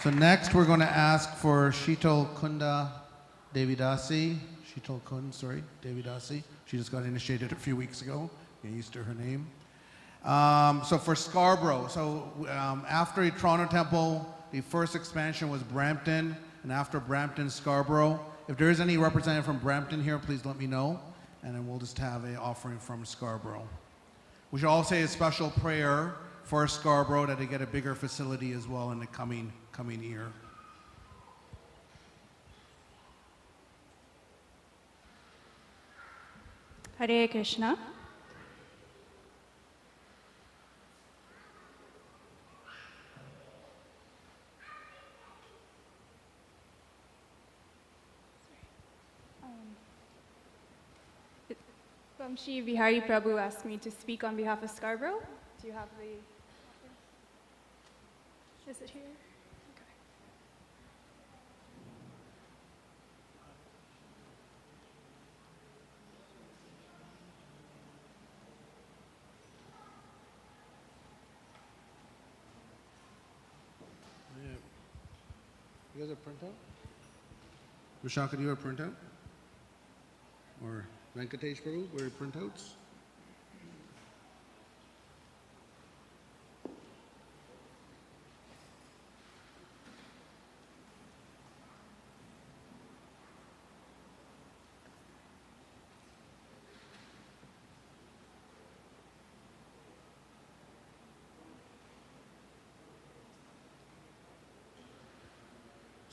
So next we're going to ask for Sheetal Kunda Devidasi. Sheetal Kund, sorry, Devidasi. She just got initiated a few weeks ago. Get used to her name. So for Scarborough, after the Toronto Temple, the first expansion was Brampton, and after Brampton, Scarborough. If there is any representative from Brampton here, please let me know, and then we'll just have an offering from Scarborough. We should all say a special prayer for Scarborough that they get a bigger facility as well in the coming year. Hare Krishna. Shri Vihari Prabhu asked me to speak on behalf of Scarborough. Do you have the... Is it here? Okay. You guys have printout? Vishaka, do you have a printout? Or Venkatesh Prabhu, where are printouts?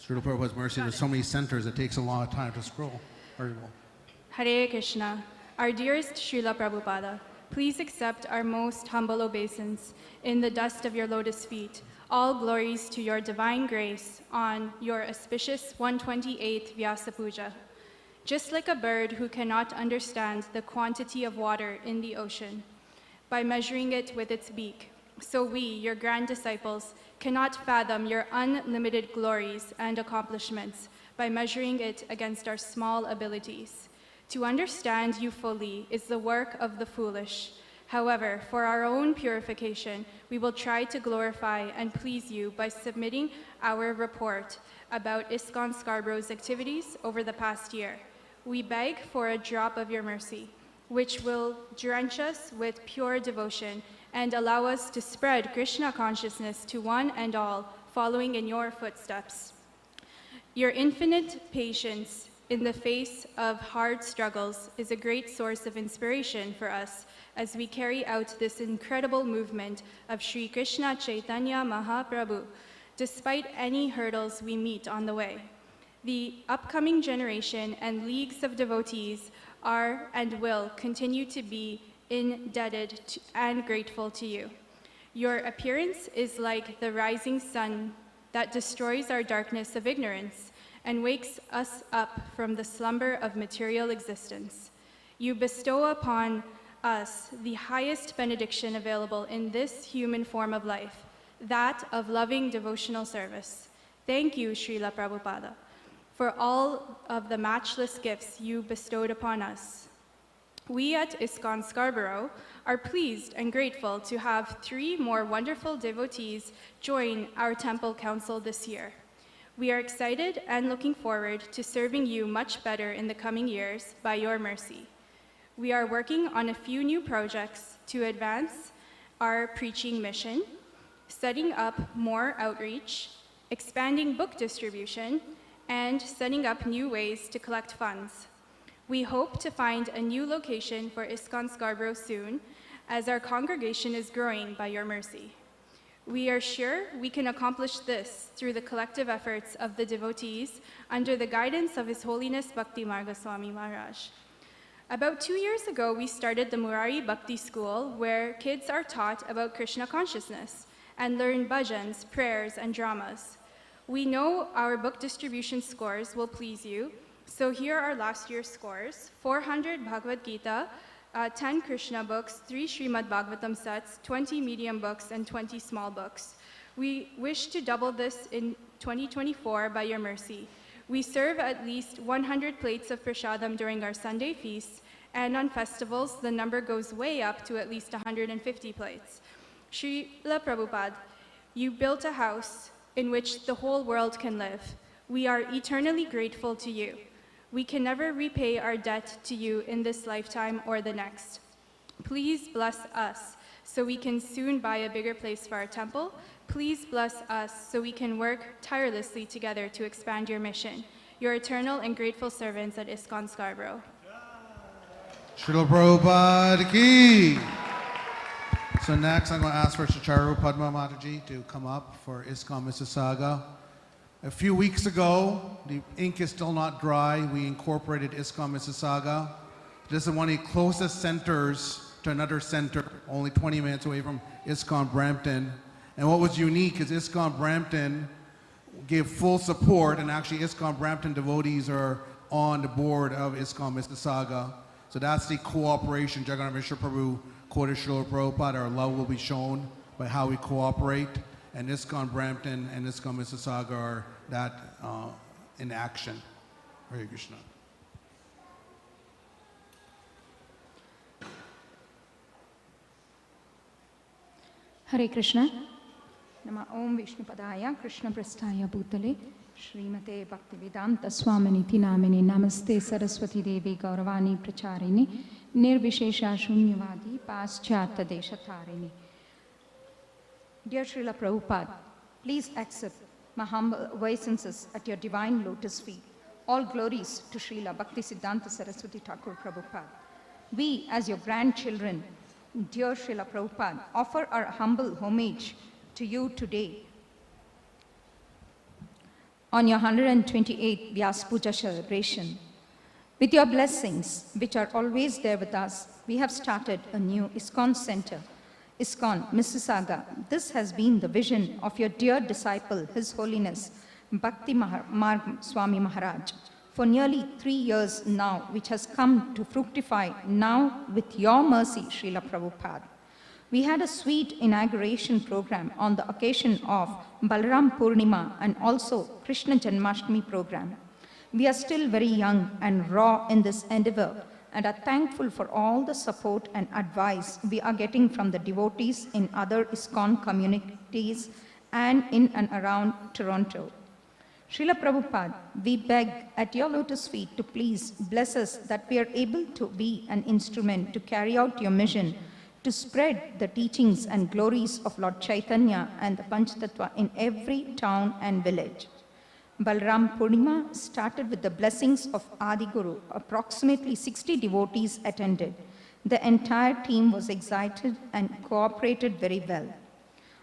Srila Prabhupada's mercy, there's so many centers, it takes a long time to scroll. Hare Krishna. Our dearest Srila Prabhupada, please accept our most humble obeisance in the dust of your lotus feet. All glories to your divine grace on your auspicious 128th Vyasa Puja. Just like a bird who cannot understand the quantity of water in the ocean by measuring it with its beak, so we, your grand disciples, cannot fathom your unlimited glories and accomplishments by measuring it against our small abilities. To understand you fully is the work of the foolish. However, for our own purification, we will try to glorify and please you by submitting our report about ISKCON Scarborough's activities over the past year. We beg for a drop of your mercy, which will drench us with pure devotion and allow us to spread Krishna consciousness to one and all, following in your footsteps. Your infinite patience in the face of hard struggles is a great source of inspiration for us as we carry out this incredible movement of Sri Krishna Chaitanya Mahaprabhu, despite any hurdles we meet on the way. The upcoming generation and leagues of devotees are and will continue to be indebted to and grateful to you. Your appearance is like the rising sun that destroys our darkness of ignorance and wakes us up from the slumber of material existence. You bestow upon us the highest benediction available in this human form of life, that of loving devotional service. Thank you, Srila Prabhupada, for all of the matchless gifts you bestowed upon us. We at ISKCON Scarborough are pleased and grateful to have 3 more wonderful devotees join our temple council this year. We are excited and looking forward to serving you much better in the coming years by your mercy. We are working on a few new projects to advance our preaching mission, setting up more outreach, expanding book distribution, and setting up new ways to collect funds. We hope to find a new location for ISKCON Scarborough soon, as our congregation is growing by your mercy. We are sure we can accomplish this through the collective efforts of the devotees under the guidance of His Holiness Bhakti Marga Swami Maharaj. About 2 years ago, we started the Murari Bhakti School, where kids are taught about Krishna consciousness and learn bhajans, prayers, and dramas. We know our book distribution scores will please you, so here are last year's scores: 400 Bhagavad Gita, 10 Krishna books, 3 Srimad Bhagavatam sets, 20 medium books, and 20 small books. We wish to double this in 2024 by your mercy. We serve at least 100 plates of prasadam during our Sunday feasts, and on festivals, the number goes way up to at least 150 plates. Srila Prabhupada, you built a house in which the whole world can live. We are eternally grateful to you. We can never repay our debt to you in this lifetime or the next. Please bless us so we can soon buy a bigger place for our temple. Please bless us so we can work tirelessly together to expand your mission. Your eternal and grateful servants at ISKCON Scarborough. Srila Prabhupada ki. So next I'm going to ask for Chacharu Padma Mataji to come up for ISKCON Mississauga. A few weeks ago, the ink is still not dry, we incorporated ISKCON Mississauga. This is one of the closest centers to another center, only 20 minutes away from ISKCON Brampton. And what was unique is ISKCON Brampton gave full support, and actually ISKCON Brampton devotees are on the board of ISKCON Mississauga. So that's the cooperation. Jagannath Mishra Prabhu quoted Srila Prabhupada, our love will be shown by how we cooperate. And ISKCON Brampton and ISKCON Mississauga are that in action. Hare Krishna. Hare Krishna. Nama Om Vishnu Padaya Krishna Prasthaya Bhutale Srimate Bhaktivedanta Swaminiti Namini Namaste Saraswati Devi Gauravani Pracharini Nirvishesha Shunyavadi Paschartha Deshatharini. Dear Srila Prabhupada, please accept my humble obeisances at your divine lotus feet. All glories to Srila Bhaktisiddhanta Saraswati Thakur Prabhupada. We, as your grandchildren, dear Srila Prabhupada, offer our humble homage to you today on your 128th Vyas Puja celebration. With your blessings, which are always there with us, we have started a new ISKCON center, ISKCON Mississauga. This has been the vision of your dear disciple, His Holiness Bhakti Marg Swami Maharaj, for nearly 3 years now, which has come to fructify now with your mercy, Srila Prabhupada. We had a sweet inauguration program on the occasion of Balaram Purnima and also Krishna Janmashtami program. We are still very young and raw in this endeavor and are thankful for all the support and advice we are getting from the devotees in other ISKCON communities and in and around Toronto. Srila Prabhupada, we beg at your lotus feet to please bless us that we are able to be an instrument to carry out your mission to spread the teachings and glories of Lord Chaitanya and the Panchatattva in every town and village. Balaram Purnima started with the blessings of Adi Guru. Approximately 60 devotees attended. The entire team was excited and cooperated very well.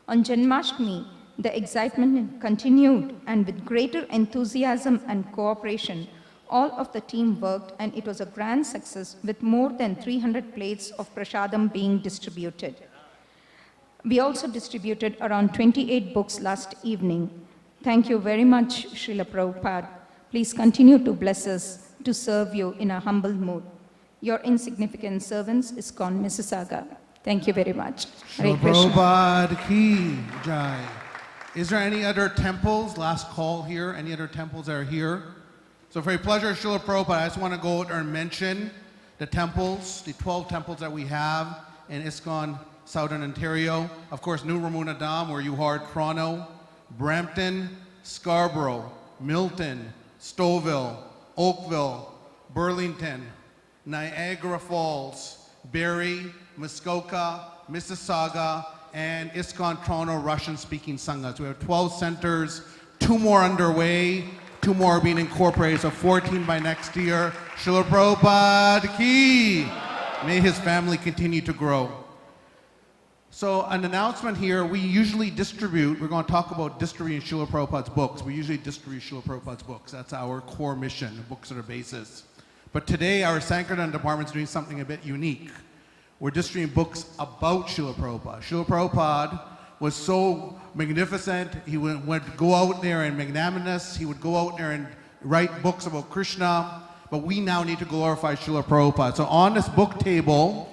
On Janmashtami, the excitement continued, and with greater enthusiasm and cooperation, all of the team worked, and it was a grand success with more than 300 plates of prasadam being distributed. We also distributed around 28 books last evening. Thank you very much, Srila Prabhupada. Please continue to bless us to serve you in a humble mood. Your insignificant servants, ISKCON Mississauga. Thank you very much. Hare Srila Krishna. Prabhupada ki jai. Is there any other temples? Last call here. Any other temples that are here? So for a pleasure, Srila Prabhupada, I just want to go out there and mention the temples, the 12 temples that we have in ISKCON Southern Ontario. Of course, New Ramuna Dham, where you are, Toronto, Brampton, Scarborough, Milton, Stouffville, Oakville, Burlington, Niagara Falls, Barrie, Muskoka, Mississauga, and ISKCON Toronto Russian-speaking Sanghas. We have 12 centers, 2 more underway, 2 more are being incorporated, so 14 by next year. Srila Prabhupada ki. May his family continue to grow. So an announcement here, we usually distribute, we're going to talk about distributing Srila Prabhupada's books. We usually distribute Srila Prabhupada's books. That's our core mission. Books are the basis. But today our Sankirtan department is doing something a bit unique. We're distributing books about Srila Prabhupada. Srila Prabhupada was so magnificent. He would go out there and magnanimous. He would go out there and write books about Krishna. But we now need to glorify Srila Prabhupada. So on this book table,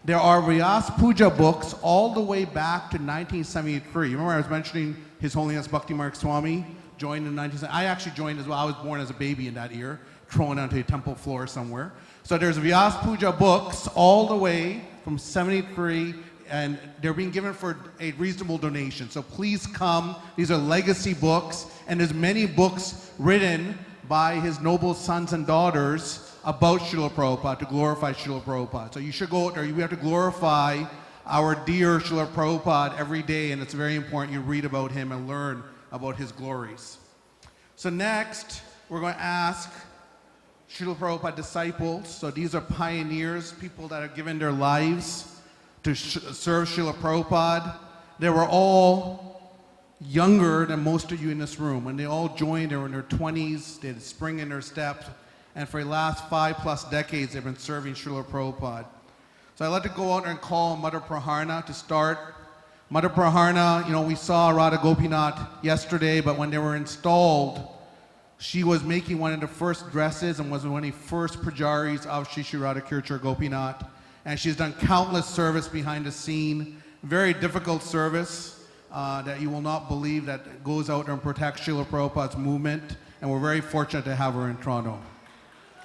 there are Vyas Puja books all the way back to 1973. Remember I was mentioning His Holiness Bhakti Marg Swami joined in 1970. I actually joined as well. I was born as a baby in that year, thrown onto a temple floor somewhere. So there's Vyas Puja books all the way from 73 and they're being given for a reasonable donation. So please come. These are legacy books, and there's many books written by his noble sons and daughters about Srila Prabhupada to glorify Srila Prabhupada. So you should go out there. We have to glorify our dear Srila Prabhupada every day, and it's very important you read about him and learn about his glories. So next, we're going to ask Srila Prabhupada disciples. So these are pioneers, people that have given their lives to serve Srila Prabhupada. They were all younger than most of you in this room. When they all joined, they were in their 20s, they had spring in their steps, and for the last 5+ decades, they've been serving Srila Prabhupada. So I'd like to go out and call Mother Praharna to start. Mother Praharna, you know, we saw Radha Gopinath yesterday, but when they were installed, she was making one of the first dresses and was one of the first pujaris of Shri Shri Radha Kirchar Gopinath. And she's done countless service behind the scene, very difficult service that you will not believe, that goes out and protects Srila Prabhupada's movement. And we're very fortunate to have her in Toronto.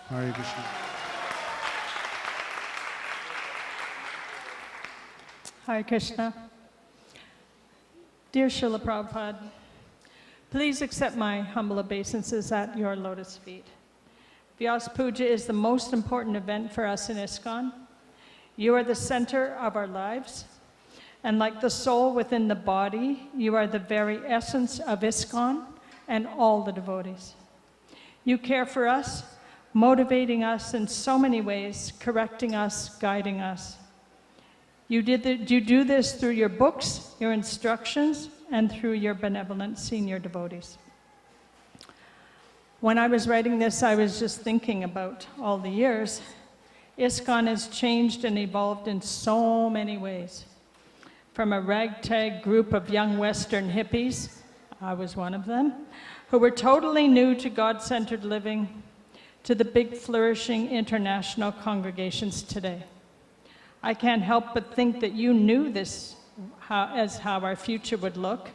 Hare Krishna. Hare Krishna. Dear Srila Prabhupada, please accept my humble obeisances at your lotus feet. Vyas Puja is the most important event for us in ISKCON. You are the center of our lives, and like the soul within the body, you are the very essence of ISKCON and all the devotees. You care for us, motivating us in so many ways, correcting us, guiding us. You do this through your books, your instructions, and through your benevolent senior devotees. When I was writing this, I was just thinking about all the years. ISKCON has changed and evolved in so many ways. From a ragtag group of young Western hippies, I was one of them, who were totally new to God-centered living, to the big flourishing international congregations today. I can't help but think that you knew this as how our future would look,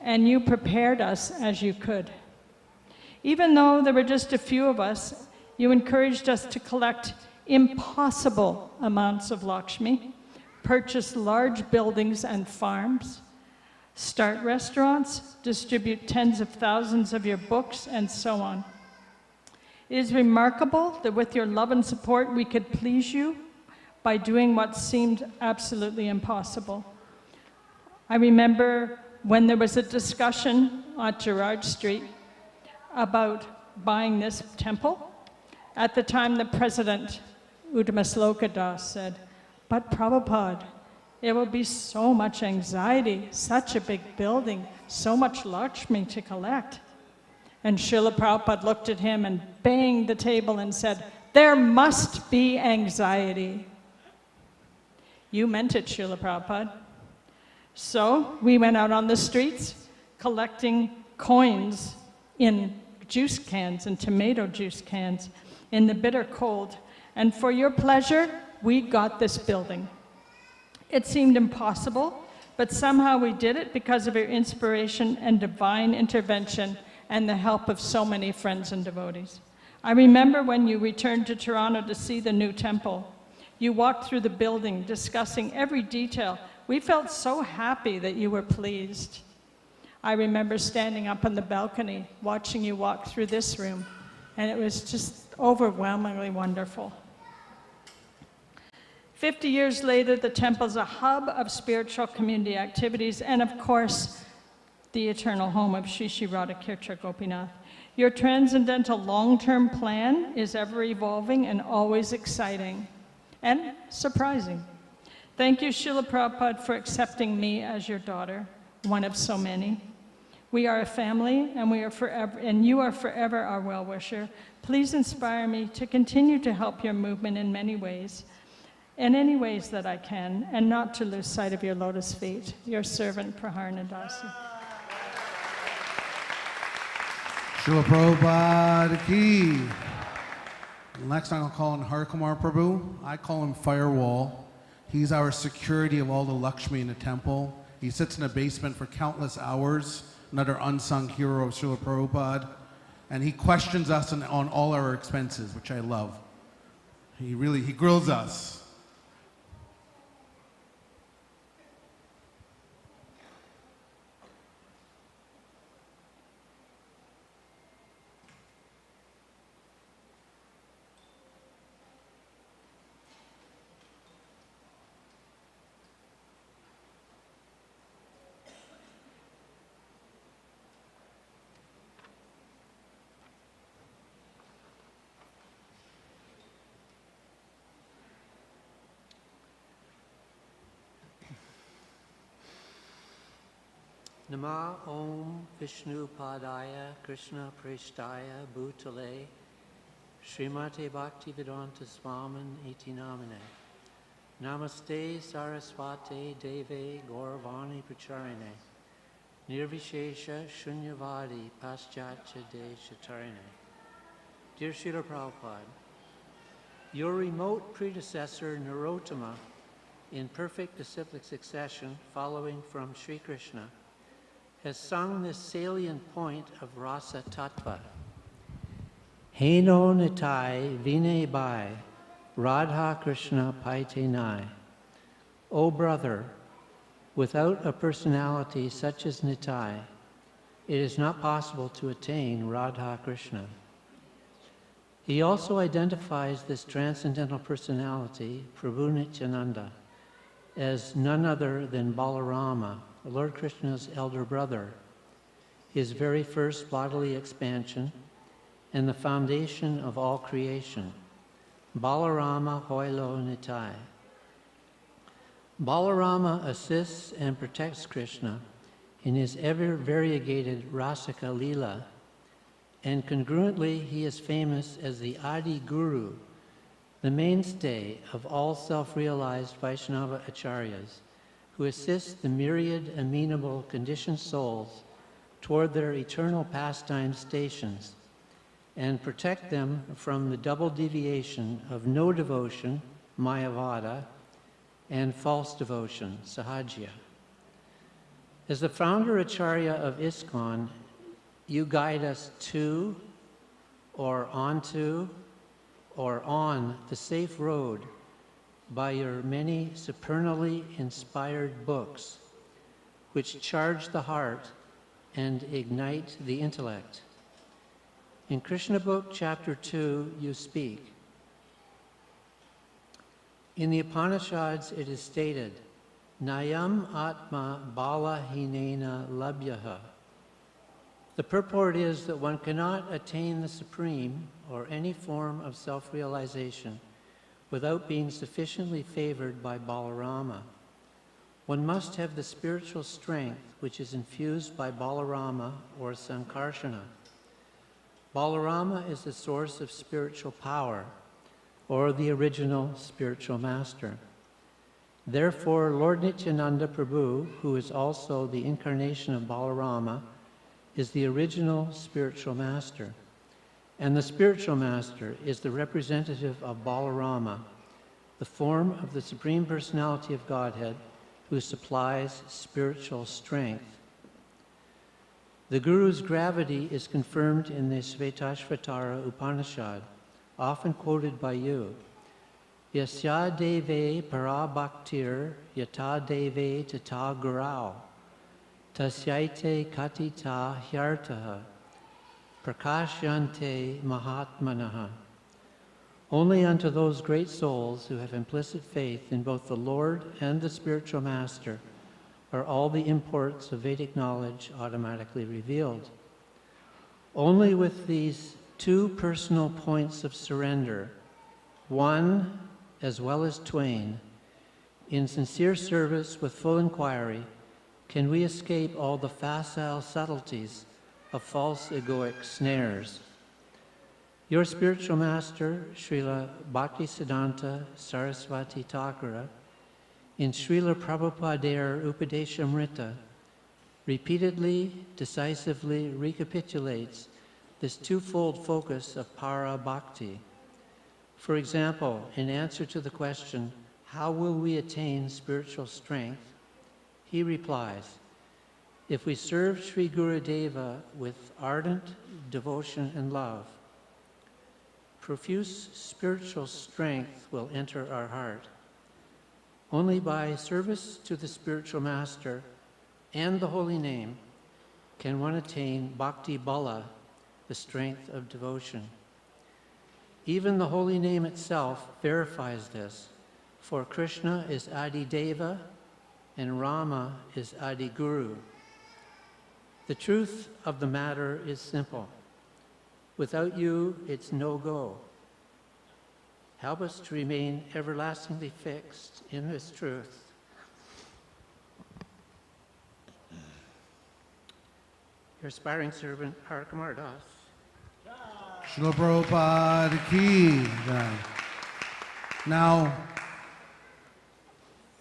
and you prepared us as you could. Even though there were just a few of us, you encouraged us to collect impossible amounts of Lakshmi, purchase large buildings and farms, start restaurants, distribute tens of thousands of your books, and so on. It is remarkable that with your love and support, we could please you by doing what seemed absolutely impossible. I remember when there was a discussion on Gerrard Street about buying this temple. At the time, the president, Uttamasloka Das, said, "But Prabhupada, it will be so much anxiety, such a big building, so much Lakshmi to collect." And Srila Prabhupada looked at him and banged the table and said, "There must be anxiety." You meant it, Srila Prabhupada. So we went out on the streets collecting coins in juice cans and tomato juice cans in the bitter cold. And for your pleasure, we got this building. It seemed impossible, but somehow we did it because of your inspiration and divine intervention and the help of so many friends and devotees. I remember when you returned to Toronto to see the new temple. You walked through the building, discussing every detail. We felt so happy that you were pleased. I remember standing up on the balcony, watching you walk through this room, and it was just overwhelmingly wonderful. 50 years later, the temple's a hub of spiritual community activities, and of course, the eternal home of Shri Shri Radha Kirchar Gopinath. Your transcendental long-term plan is ever evolving and always exciting and surprising. Thank you, Srila Prabhupada, for accepting me as your daughter, one of so many. We are a family, and you are forever our well-wisher. Please inspire me to continue to help your movement in many ways, in any ways that I can, and not to lose sight of your lotus feet. Your servant, Praharna Dasi. Srila Prabhupada ki. Next I'll call on Harikumar Prabhu. I call him Firewall. He's our security of all the Lakshmi in the temple. He sits in the basement for countless hours, another unsung hero of Srila Prabhupada. And he questions us on all our expenses, which I love. He grills us. Nama Om Vishnu Padaya Krishna Preshtaya Bhutale Srimate Bhaktivedanta Swamin Iti Namine Namaste Saraswate Deve Gauravani Pracharine Nirvishesha Shunyavadi Paschatya De Shatarine. Dear Srila Prabhupada, your remote predecessor Narottama, in perfect disciplic succession following from Sri Krishna, has sung this salient point of Rasa Tattva. Heno Nitai Vine Bai Radha Krishna Paite Nai. O brother, without a personality such as Nitai, it is not possible to attain Radha Krishna. He also identifies this transcendental personality, Prabhu Nityananda, as none other than Balarama, Lord Krishna's elder brother, his very first bodily expansion, and the foundation of all creation. Balarama Hoilo Nitai. Balarama assists and protects Krishna in his ever-variegated Rasika Leela, and congruently he is famous as the Adi Guru, the mainstay of all self-realized Vaishnava acharyas, who assist the myriad amenable conditioned souls toward their eternal pastime stations and protect them from the double deviation of no devotion, Mayavada, and false devotion, Sahajya. As the founder Acharya of ISKCON, you guide us to or onto or on the safe road by your many supernally inspired books, which charge the heart and ignite the intellect. In Krishna Book, Chapter 2, you speak. In the Upanishads, it is stated, Nayam Atma Bala Hinena Labhyaha. The purport is that one cannot attain the supreme or any form of self-realization without being sufficiently favored by Balarama. One must have the spiritual strength which is infused by Balarama or Sankarsana. Balarama is the source of spiritual power, or the original spiritual master. Therefore, Lord Nityananda Prabhu, who is also the incarnation of Balarama, is the original spiritual master. And the spiritual master is the representative of Balarama, the form of the Supreme Personality of Godhead who supplies spiritual strength. The Guru's gravity is confirmed in the Svetashvatara Upanishad, often quoted by you. Yasya deve para bhaktir yata deve tata gurau tasyaite katita hyartaha prakashyante mahatmanaha. Only unto those great souls who have implicit faith in both the Lord and the spiritual master are all the imports of Vedic knowledge automatically revealed. Only with these two personal points of surrender, one as well as twain, in sincere service with full inquiry, can we escape all the facile subtleties of false egoic snares. Your spiritual master, Srila Bhaktisiddhanta Saraswati Thakura, in Srila Prabhupada Upadeshamrita, repeatedly, decisively recapitulates this twofold focus of para bhakti. For example, in answer to the question, how will we attain spiritual strength? He replies, if we serve Sri Gurudeva with ardent devotion and love, profuse spiritual strength will enter our heart. Only by service to the spiritual master and the holy name can one attain bhakti bala, the strength of devotion. Even the holy name itself verifies this, for Krishna is Adi Deva and Rama is Adi Guru. The truth of the matter is simple. Without you, it's no go. Help us to remain everlastingly fixed in this truth. Your aspiring servant, Harkamar Das. Srila Prabhupada ki jai. Now,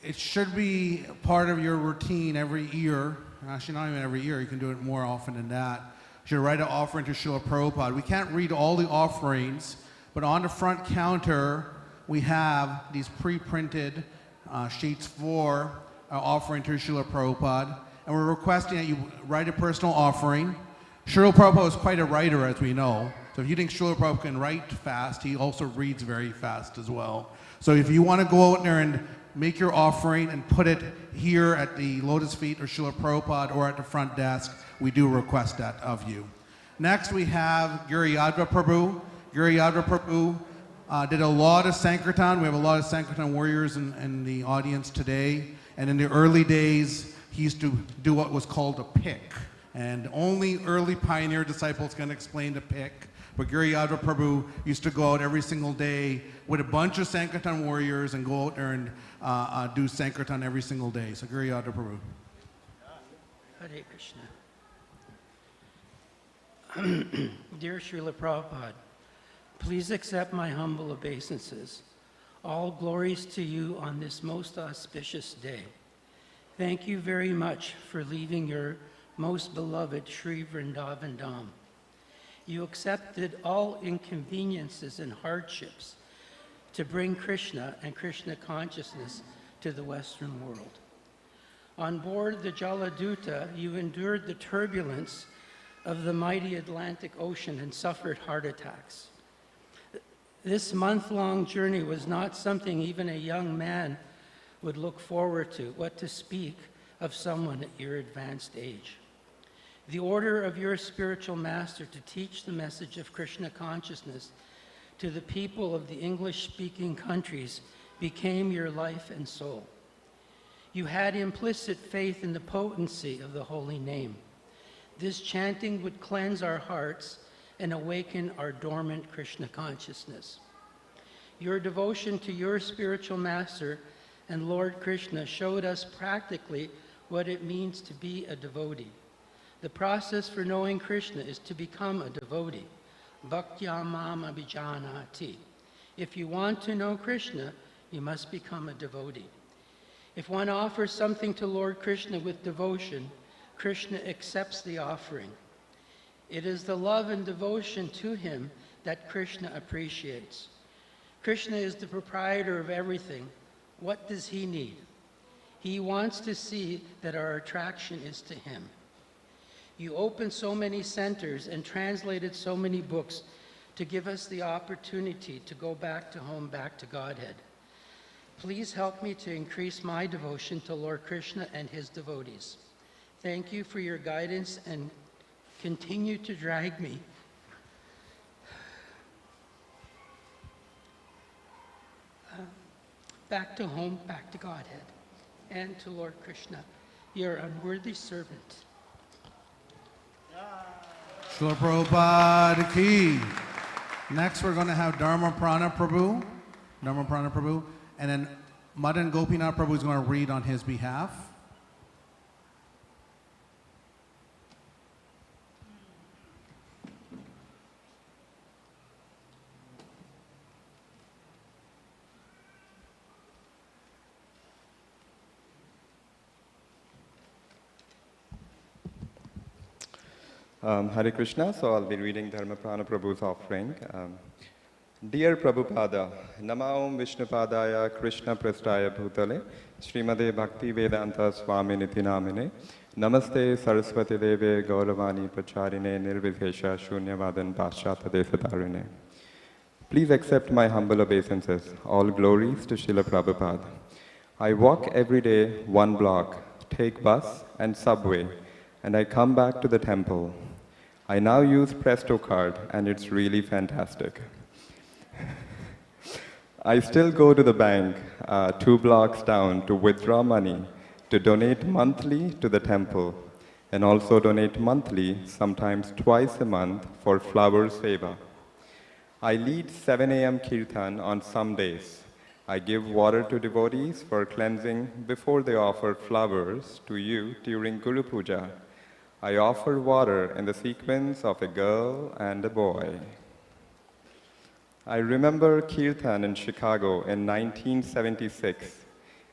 it should be part of your routine every year. Actually, not even every year. You can do it more often than that. You should write an offering to Srila Prabhupada. We can't read all the offerings, but on the front counter, we have these pre-printed sheets for offering to Srila Prabhupada. And we're requesting that you write a personal offering. Srila Prabhupada is quite a writer, as we know. So if you think Srila Prabhupada can write fast, he also reads very fast as well. So if you want to go out there and make your offering and put it here at the Lotus Feet or Srila Prabhupada or at the front desk, we do request that of you. Next we have Giri Yadva Prabhu. Giri Yadva Prabhu did a lot of Sankirtan. We have a lot of Sankirtan warriors in the audience today. And in the early days, he used to do what was called a pick. And only early pioneer disciples can explain the pick. But Giri Yadva Prabhu used to go out every single day with a bunch of Sankirtan warriors and go out there and do Sankirtan every single day. So Giri Yadva Prabhu. Hare Krishna. Dear Srila Prabhupada, please accept my humble obeisances. All glories to you on this most auspicious day. Thank you very much for leaving your most beloved Sri Vrindavan Dham. You accepted all inconveniences and hardships to bring Krishna and Krishna consciousness to the Western world. On board the Jaladuta, you endured the turbulence of the mighty Atlantic Ocean and suffered heart attacks. This month-long journey was not something even a young man would look forward to, what to speak of someone at your advanced age. The order of your spiritual master to teach the message of Krishna consciousness to the people of the English-speaking countries became your life and soul. You had implicit faith in the potency of the holy name. This chanting would cleanse our hearts and awaken our dormant Krishna consciousness. Your devotion to your spiritual master and Lord Krishna showed us practically what it means to be a devotee. The process for knowing Krishna is to become a devotee. Bhaktya mam abhijanati. If you want to know Krishna, you must become a devotee. If one offers something to Lord Krishna with devotion, Krishna accepts the offering. It is the love and devotion to him that Krishna appreciates. Krishna is the proprietor of everything. What does he need? He wants to see that our attraction is to him. You opened so many centers and translated so many books to give us the opportunity to go back to home, back to Godhead. Please help me to increase my devotion to Lord Krishna and his devotees. Thank you for your guidance and continue to drag me back to home, back to Godhead, and to Lord Krishna, your unworthy servant. Srila Prabhupada ki. Next, we're going to have Dharma Prana Prabhu, and then Madan Gopinath Prabhu is going to read on his behalf. Hare Krishna, so I'll be reading Dharma Prana Prabhu's offering. Dear Prabhupada, Namaom Vishnupadaya Krishna Prasthaya Bhutale, Srimade Bhakti Vedanta Swami Niti Namine, Namaste Saraswati Deve Gauravani Pracharine Nirvidhesha Shunyavadan Paschata Desatarine. Please accept my humble obeisances. All glories to Srila Prabhupada. I walk every day 1 block, take bus and subway, and I come back to the temple. I now use Presto card and it's really fantastic. I still go to the bank 2 blocks down to withdraw money to donate monthly to the temple and also donate monthly, sometimes twice a month, for flower seva. I lead 7 a.m. kirtan on some days. I give water to devotees for cleansing before they offer flowers to you during Guru Puja. I offer water in the sequence of a girl and a boy. I remember Kirtan in Chicago in 1976.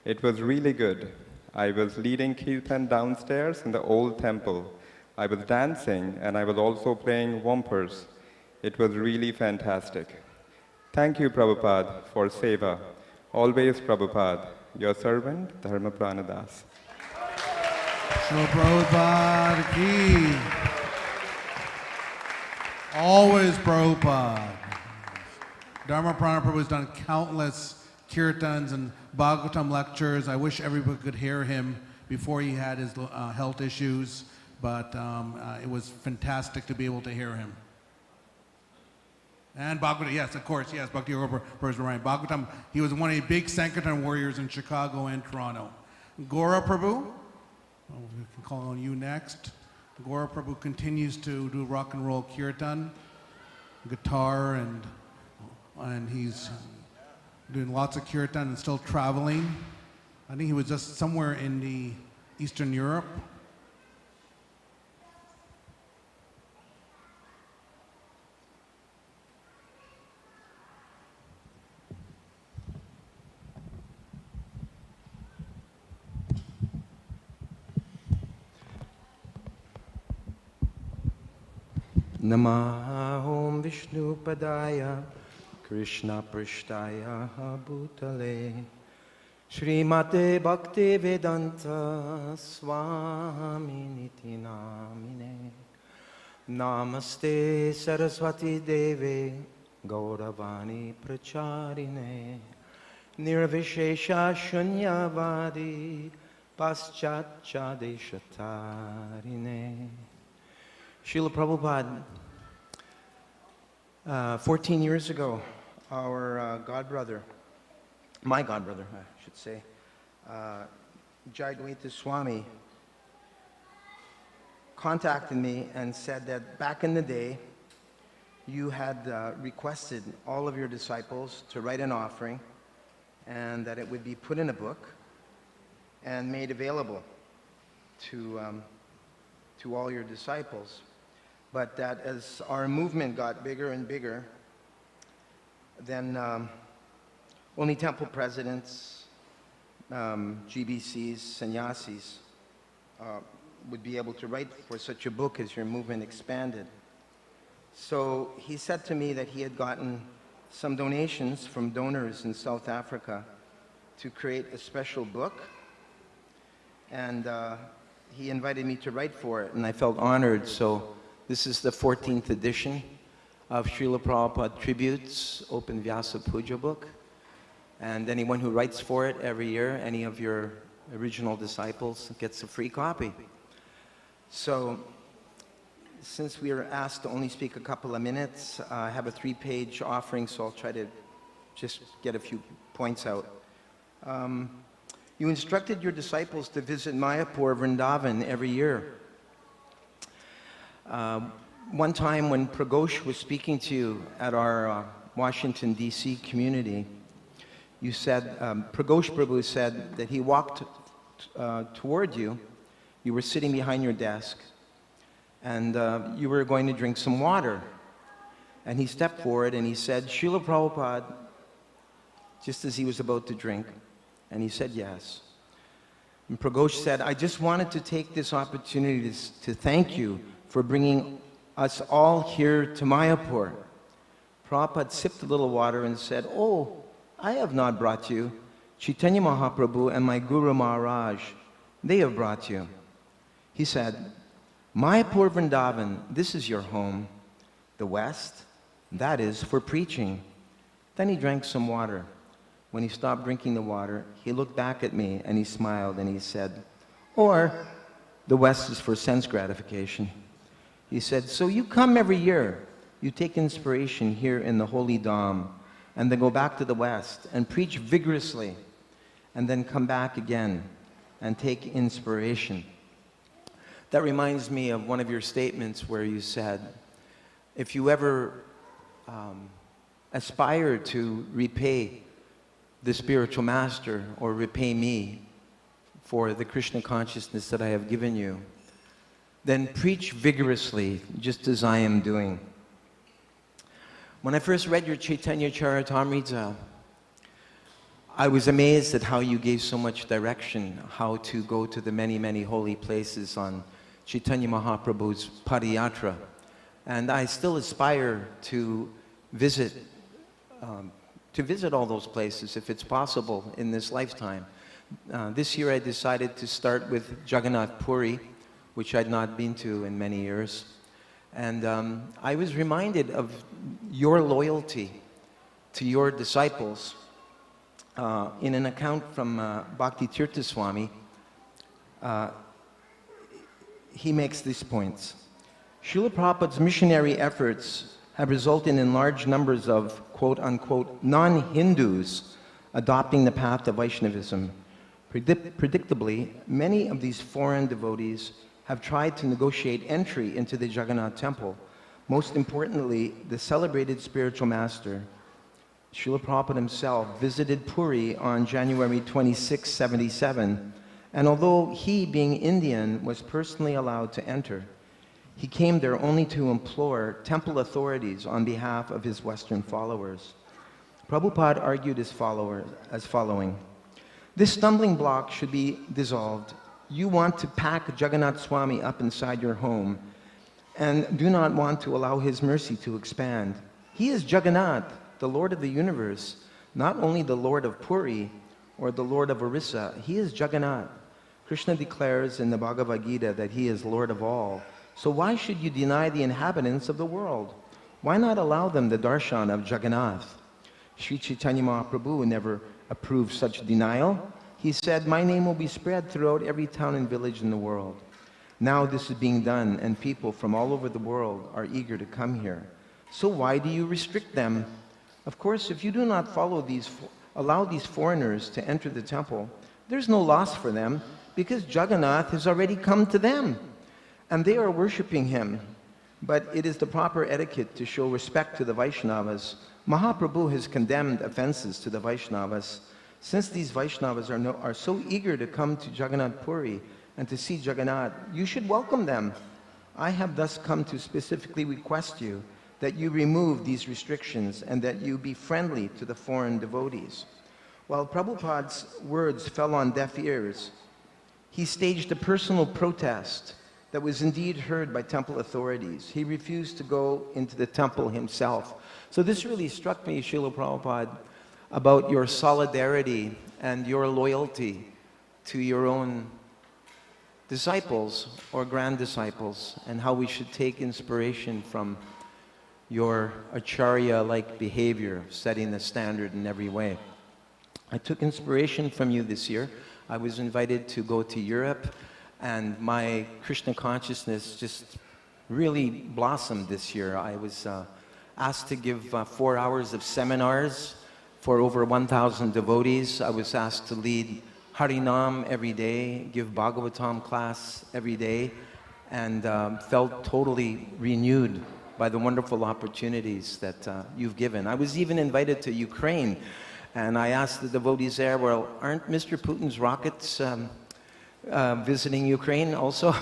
It was really good. I was leading Kirtan downstairs in the old temple. I was dancing and I was also playing Wampers. It was really fantastic. Thank you, Prabhupada, for seva. Always, Prabhupada, your servant, Dharma Pranadas. Srila Prabhupada ki. Always Prabhupada. Dharma Prana Prabhu has done countless kirtans and Bhagavatam lectures. I wish everybody could hear him before he had his health issues, but it was fantastic to be able to hear him. And Bhagavatam, yes, of course, yes, Bhakti Prabhu is right. Bhagavatam, he was one of the big Sankirtan warriors in Chicago and Toronto. Gora Prabhu, we can call on you next. Gora Prabhu continues to do rock and roll kirtan, guitar, and he's doing lots of kirtan and still traveling. I think he was just somewhere in the Eastern Europe. Namah Om Vishnu Padaya Krishna Prishtaya Bhutale Srimate Bhakti Vedanta Swami Niti Namine Namaste Saraswati Deve Gauravani Pracharine Nirvishesha Shunyavadi Paschatchadeshatarine. Srila Prabhupada, 14 years ago, our godbrother, my godbrother, I should say, Jayadvaita Swami, contacted me and said that back in the day, you had requested all of your disciples to write an offering and that it would be put in a book and made available to all your disciples. But that as our movement got bigger and bigger, then only temple presidents, GBCs, sannyasis would be able to write for such a book as your movement expanded. So he said to me that he had gotten some donations from donors in South Africa to create a special book, and he invited me to write for it, and I felt honored. So this is the 14th edition of Srila Prabhupada Tributes Open Vyasa Puja book. And anyone who writes for it every year, any of your original disciples, gets a free copy. So since we are asked to only speak a couple of minutes, I have a 3-page offering, so I'll try to just get a few points out. You instructed your disciples to visit Mayapur, Vrindavan every year. One time when Pragosh was speaking to you at our Washington, D.C. community, you said, Pragosh Prabhu said that he walked toward you. You were sitting behind your desk, and you were going to drink some water. And he stepped forward and he said, Srila Prabhupada, just as he was about to drink, and he said yes. And Pragosh said, I just wanted to take this opportunity to thank you for bringing us all here to Mayapur. Prabhupada sipped a little water and said, oh, I have not brought you. Chaitanya Mahaprabhu and my Guru Maharaj, they have brought you. He said, Mayapur Vrindavan, this is your home. The West, that is for preaching. Then he drank some water. When he stopped drinking the water, he looked back at me and he smiled and he said, or the West is for sense gratification. He said, so you come every year, you take inspiration here in the Holy Dham, and then go back to the West and preach vigorously, and then come back again and take inspiration. That reminds me of one of your statements where you said, if you ever aspire to repay the spiritual master or repay me for the Krishna consciousness that I have given you, then preach vigorously, just as I am doing. When I first read your Chaitanya Charitamrita, I was amazed at how you gave so much direction, how to go to the many, many holy places on Chaitanya Mahaprabhu's Padayatra. And I still aspire to visit all those places if it's possible in this lifetime. This year I decided to start with Jagannath Puri, which I'd not been to in many years. And I was reminded of your loyalty to your disciples in an account from Bhakti Tirtha Swami. He makes these points. Srila Prabhupada's missionary efforts have resulted in large numbers of quote-unquote non-Hindus adopting the path of Vaishnavism. Predictably, many of these foreign devotees have tried to negotiate entry into the Jagannath temple. Most importantly, the celebrated spiritual master, Srila Prabhupada himself, visited Puri on January 26, 77, and although he, being Indian, was personally allowed to enter, he came there only to implore temple authorities on behalf of his Western followers. Prabhupada argued as following. This stumbling block should be dissolved. You want to pack Jagannath Swami up inside your home and do not want to allow his mercy to expand. He is Jagannath, the Lord of the universe, not only the Lord of Puri or the Lord of Orissa. He is Jagannath. Krishna declares in the Bhagavad Gita that he is Lord of all. So why should you deny the inhabitants of the world? Why not allow them the darshan of Jagannath? Sri Chaitanya Mahaprabhu never approved such denial. He said, my name will be spread throughout every town and village in the world. Now this is being done, and people from all over the world are eager to come here. So why do you restrict them? Of course, if you do not allow these foreigners to enter the temple, there's no loss for them, because Jagannath has already come to them, and they are worshiping him. But it is the proper etiquette to show respect to the Vaishnavas. Mahaprabhu has condemned offenses to the Vaishnavas. Since these Vaishnavas are so eager to come to Jagannath Puri and to see Jagannath, you should welcome them. I have thus come to specifically request you that you remove these restrictions and that you be friendly to the foreign devotees. While Prabhupada's words fell on deaf ears, he staged a personal protest that was indeed heard by temple authorities. He refused to go into the temple himself. So this really struck me, Srila Prabhupada, about your solidarity and your loyalty to your own disciples or grand disciples, and how we should take inspiration from your acharya-like behavior, setting the standard in every way. I took inspiration from you this year. I was invited to go to Europe, and my Krishna consciousness just really blossomed this year. I was asked to give 4 hours of seminars for over 1,000 devotees. I was asked to lead Harinam every day, give Bhagavatam class every day, and felt totally renewed by the wonderful opportunities that you've given. I was even invited to Ukraine, and I asked the devotees there, well, aren't Mr. Putin's rockets visiting Ukraine also?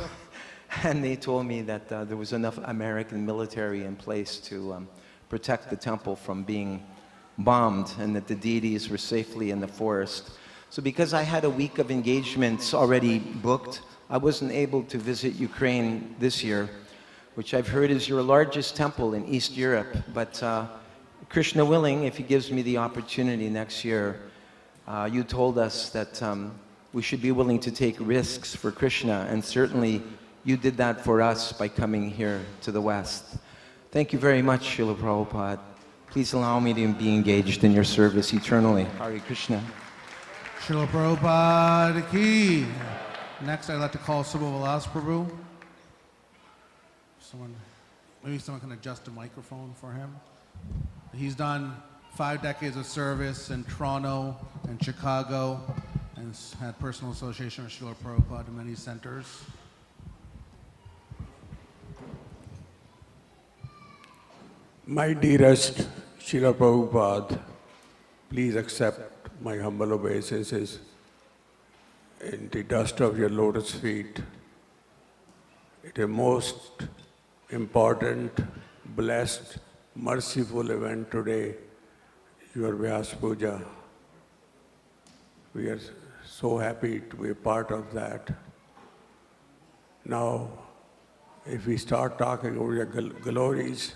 And they told me that there was enough American military in place to protect the temple from being bombed, and that the deities were safely in the forest. So because I had a week of engagements already booked, I wasn't able to visit Ukraine this year, which I've heard is your largest temple in East Europe. But Krishna willing, if he gives me the opportunity next year, you told us that we should be willing to take risks for Krishna, and certainly you did that for us by coming here to the West. Thank you very much, Srila Prabhupada. Please allow me to be engaged in your service eternally. Hare Krishna. Srila Prabhupada ki. Next, I'd like to call Subha Vyas Prabhu. Maybe someone can adjust the microphone for him. He's done 5 decades of service in Toronto and Chicago, and had personal association with Srila Prabhupada in many centers. My dearest Srila Prabhupada, please accept my humble obeisances in the dust of your lotus feet It is most important, blessed, merciful event today, your Vyas Puja. We are so happy to be a part of that. Now, if we start talking over your glories,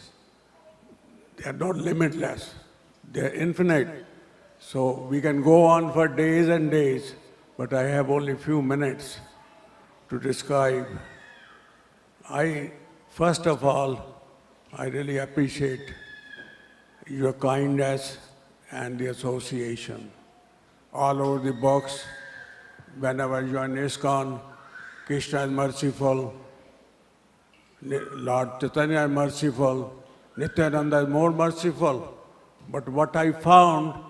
they are not limitless, they are infinite. So we can go on for days and days, but I have only a few minutes to describe. First of all, I really appreciate your kindness and the association. All over the box, whenever you are in ISKCON, Krishna is merciful, Lord Chaitanya is merciful, Nityananda is more merciful. But what I found,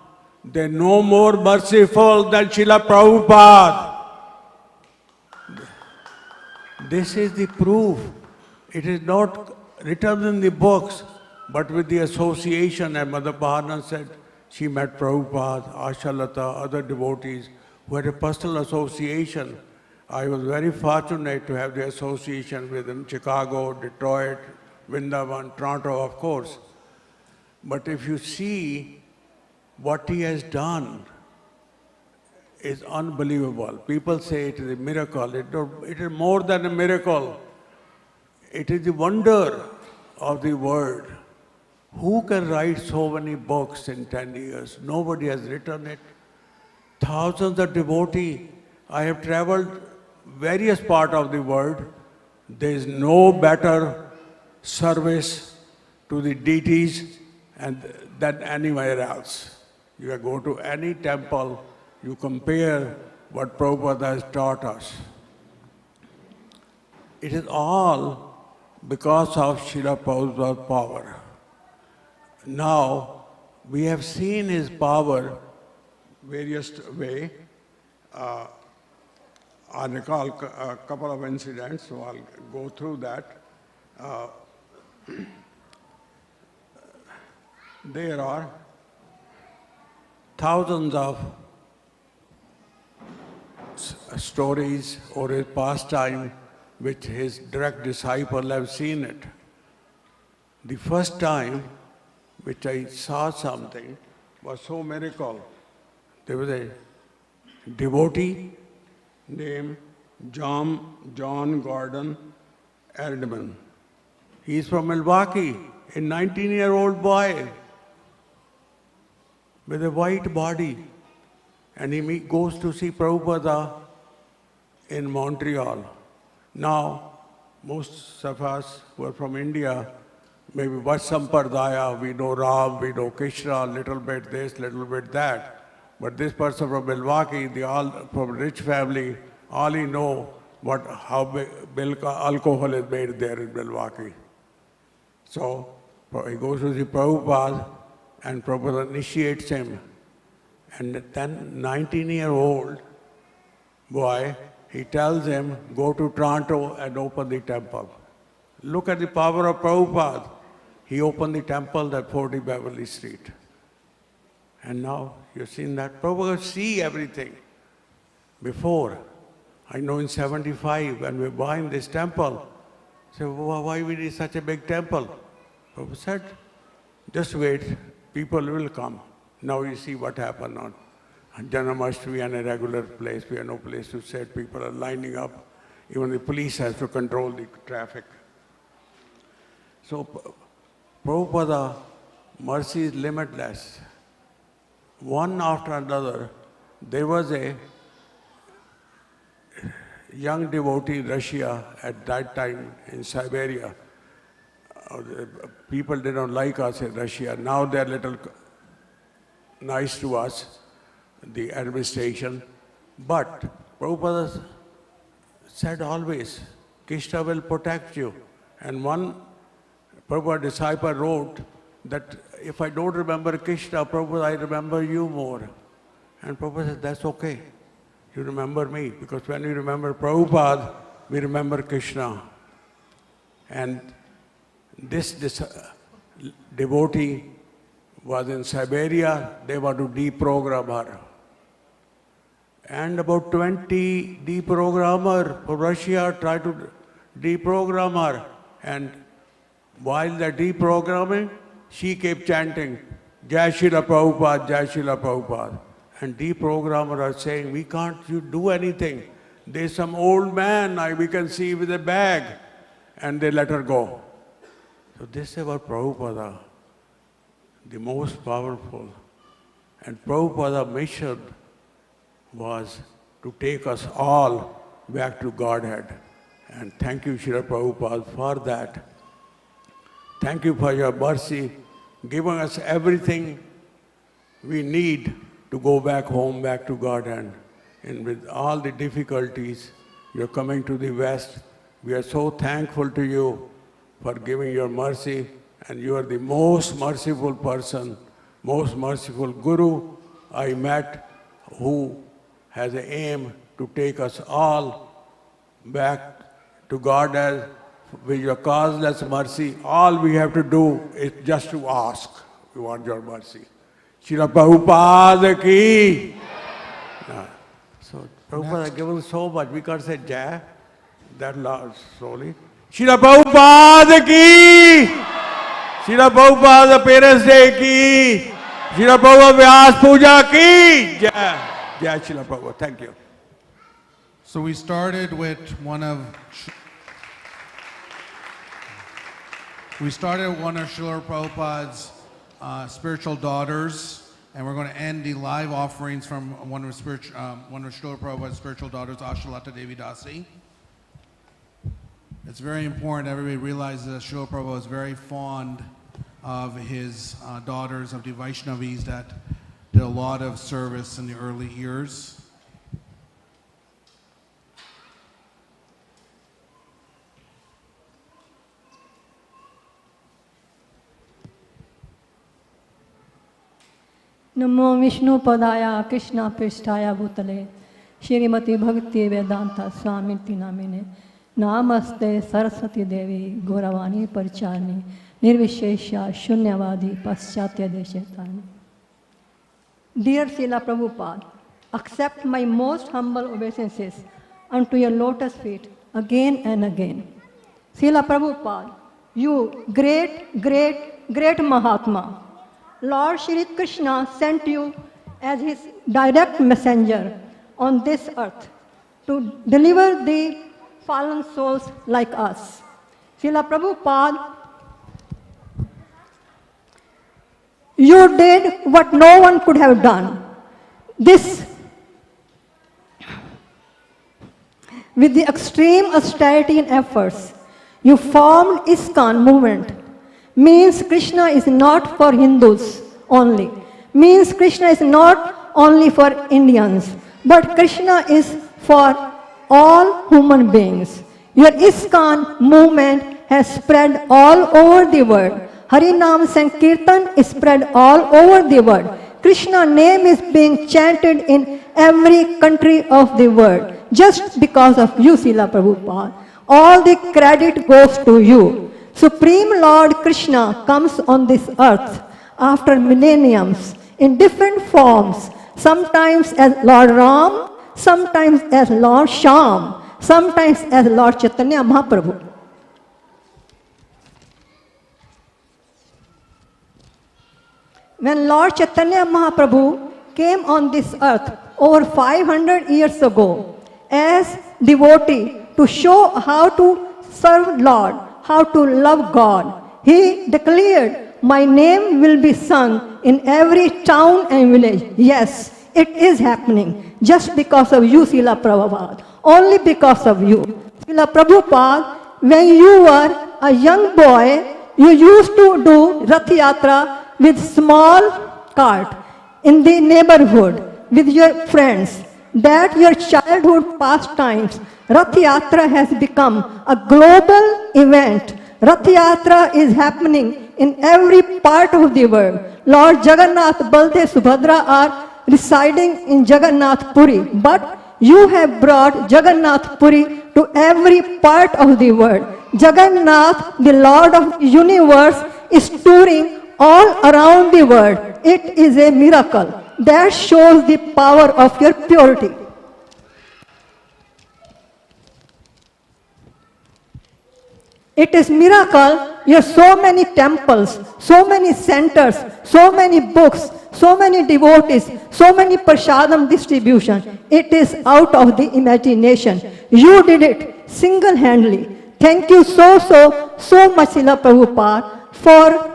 they're no more merciful than Srila Prabhupada. This is the proof. It is not written in the books, but with the association, and Mother Bharana said, she met Prabhupada, Ashalata, other devotees who had a personal association. I was very fortunate to have the association with him, Chicago, Detroit, Vrindavan, Toronto, of course. But if you see what he has done, is unbelievable. People say it is a miracle. It is more than a miracle. It is the wonder of the word. Who can write so many books in 10 years? Nobody has written it. Thousands of devotees. I have traveled various parts of the world. There is no better service to the deities than anywhere else. You go to any temple, you compare what Prabhupada has taught us. It is all because of Srila Prabhupada's power. Now, we have seen his power various ways. I recall a couple of incidents, so I'll go through that. There are thousands of stories or his pastime which his direct disciples have seen it. The first time which I saw something was so miracle. There was a devotee named John Gordon Erdman. He's from Milwaukee, a 19-year-old boy with a white body. And he goes to see Prabhupada in Montreal. Now, most of us who are from India, maybe Vasampardaya, we know Ram, we know Krishna, little bit this, little bit that. But this person from Milwaukee, they all from a rich family, all he know how alcohol is made there in Milwaukee. So he goes to see Prabhupada, and Prabhupada initiates him. And then 19-year-old boy, he tells him, go to Toronto and open the temple. Look at the power of Prabhupada. He opened the temple at 40 Beverly Street. And now you've seen that. Prabhupada see everything. Before, I know in 75, when we were buying this temple, I said, why we need such a big temple? Prabhupada said, just wait, people will come. Now you see what happened on Janmashtami and a regular place. We have no place to sit. People are lining up. Even the police has to control the traffic. So Prabhupada, mercy is limitless. One after another, there was a young devotee in Russia at that time in Siberia. People did not like us in Russia. Now they're little nice to us, the administration. But Prabhupada said always, Krishna will protect you. And one Prabhupada disciple wrote that if I don't remember Krishna, Prabhupada, I remember you more. And Prabhupada said, that's okay. You remember me, because when we remember Prabhupada, we remember Krishna. And this devotee was in Siberia. They want to deprogram her. And about 20 deprogrammers from Russia tried to deprogram her. And while the deprogramming, she kept chanting, Jai Srila Prabhupada, Jai Srila Prabhupada. And deprogrammer are saying, we can't do anything. There's some old man we can see with a bag. And they let her go. So this is about Prabhupada, the most powerful. And Prabhupada's mission was to take us all back to Godhead. And thank you, Srila Prabhupada, for that. Thank you for your mercy, giving us everything we need to go back home, back to Godhead. And with all the difficulties, you're coming to the West. We are so thankful to you for giving your mercy. And you are the most merciful person, most merciful Guru I met, who has an aim to take us all back to Godhead with your causeless mercy. All we have to do is just to ask. We want your mercy. Srila Prabhupada ki. So Prabhupada has given so much. We can't say Jai that loud, slowly. Srila Prabhupada ki. Srila Prabhupada Parents Day ki. Srila Prabhupada Vyas Puja ki. Jai. Jai Srila Prabhupada. Thank you. So we started with one of Srila Prabhupada's spiritual daughters, and we're going to end the live offerings from one of Srila Prabhupada's spiritual daughters, Ashalata Devi Dasi. It's very important everybody realizes that Srila Prabhupada was very fond of his daughters, of the Vaishnavis that did a lot of service in the early years. नमो विष्णु पदाया कृष्णा पृष्ठाया भूतले श्रीमती भक्ति वेदांता स्वामिति नामिने नामस्ते सरस्वती देवी गौरवाणी परिचारिणी निर्विशेषा शून्यवादी पाश्चात्य देशतारिणी. Dear Srila Prabhupada, accept my most humble obeisances unto your lotus feet again and again. Srila Prabhupada, you great Mahatma, Lord Shri Krishna sent you as his direct messenger on this earth to deliver the fallen souls like us. Srila Prabhupada, you did what no one could have done. This, with the extreme austerity and efforts, you formed ISKCON movement. Means Krishna is not for Hindus only. Means Krishna is not only for Indians, but Krishna is for all human beings. Your ISKCON movement has spread all over the world. Harinam Sankirtan is spread all over the world. Krishna's name is being chanted in every country of the world just because of you, Srila Prabhupada. All the credit goes to you. Supreme Lord Krishna comes on this earth after millenniums in different forms, sometimes as Lord Ram, sometimes as Lord Shyam, sometimes as Lord Chaitanya Mahaprabhu. When Lord Chaitanya Mahaprabhu came on this earth over 500 years ago as devotee to show how to serve Lord, how to love God, he declared, my name will be sung in every town and village. Yes, it is happening just because of you, Srila Prabhupada. Only because of you. Srila Prabhupada, when you were a young boy, you used to do Rath Yatra with small cart in the neighborhood with your friends. That your childhood pastimes, Rath Yatra has become a global event. Rath Yatra is happening in every part of the world. Lord Jagannath, Baldev, Subhadra are residing in Jagannath Puri, but you have brought Jagannath Puri to every part of the world. Jagannath, the Lord of the universe, is touring all around the world. It is a miracle that shows the power of your purity. It is miracle. You have so many temples, so many centers, so many books, so many devotees, so many prasadam distribution. It is out of the imagination. You did it single-handedly. Thank you so much, Srila Prabhupada, for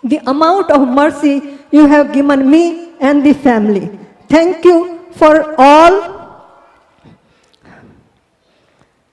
the amount of mercy you have given me and the family. Thank you for all.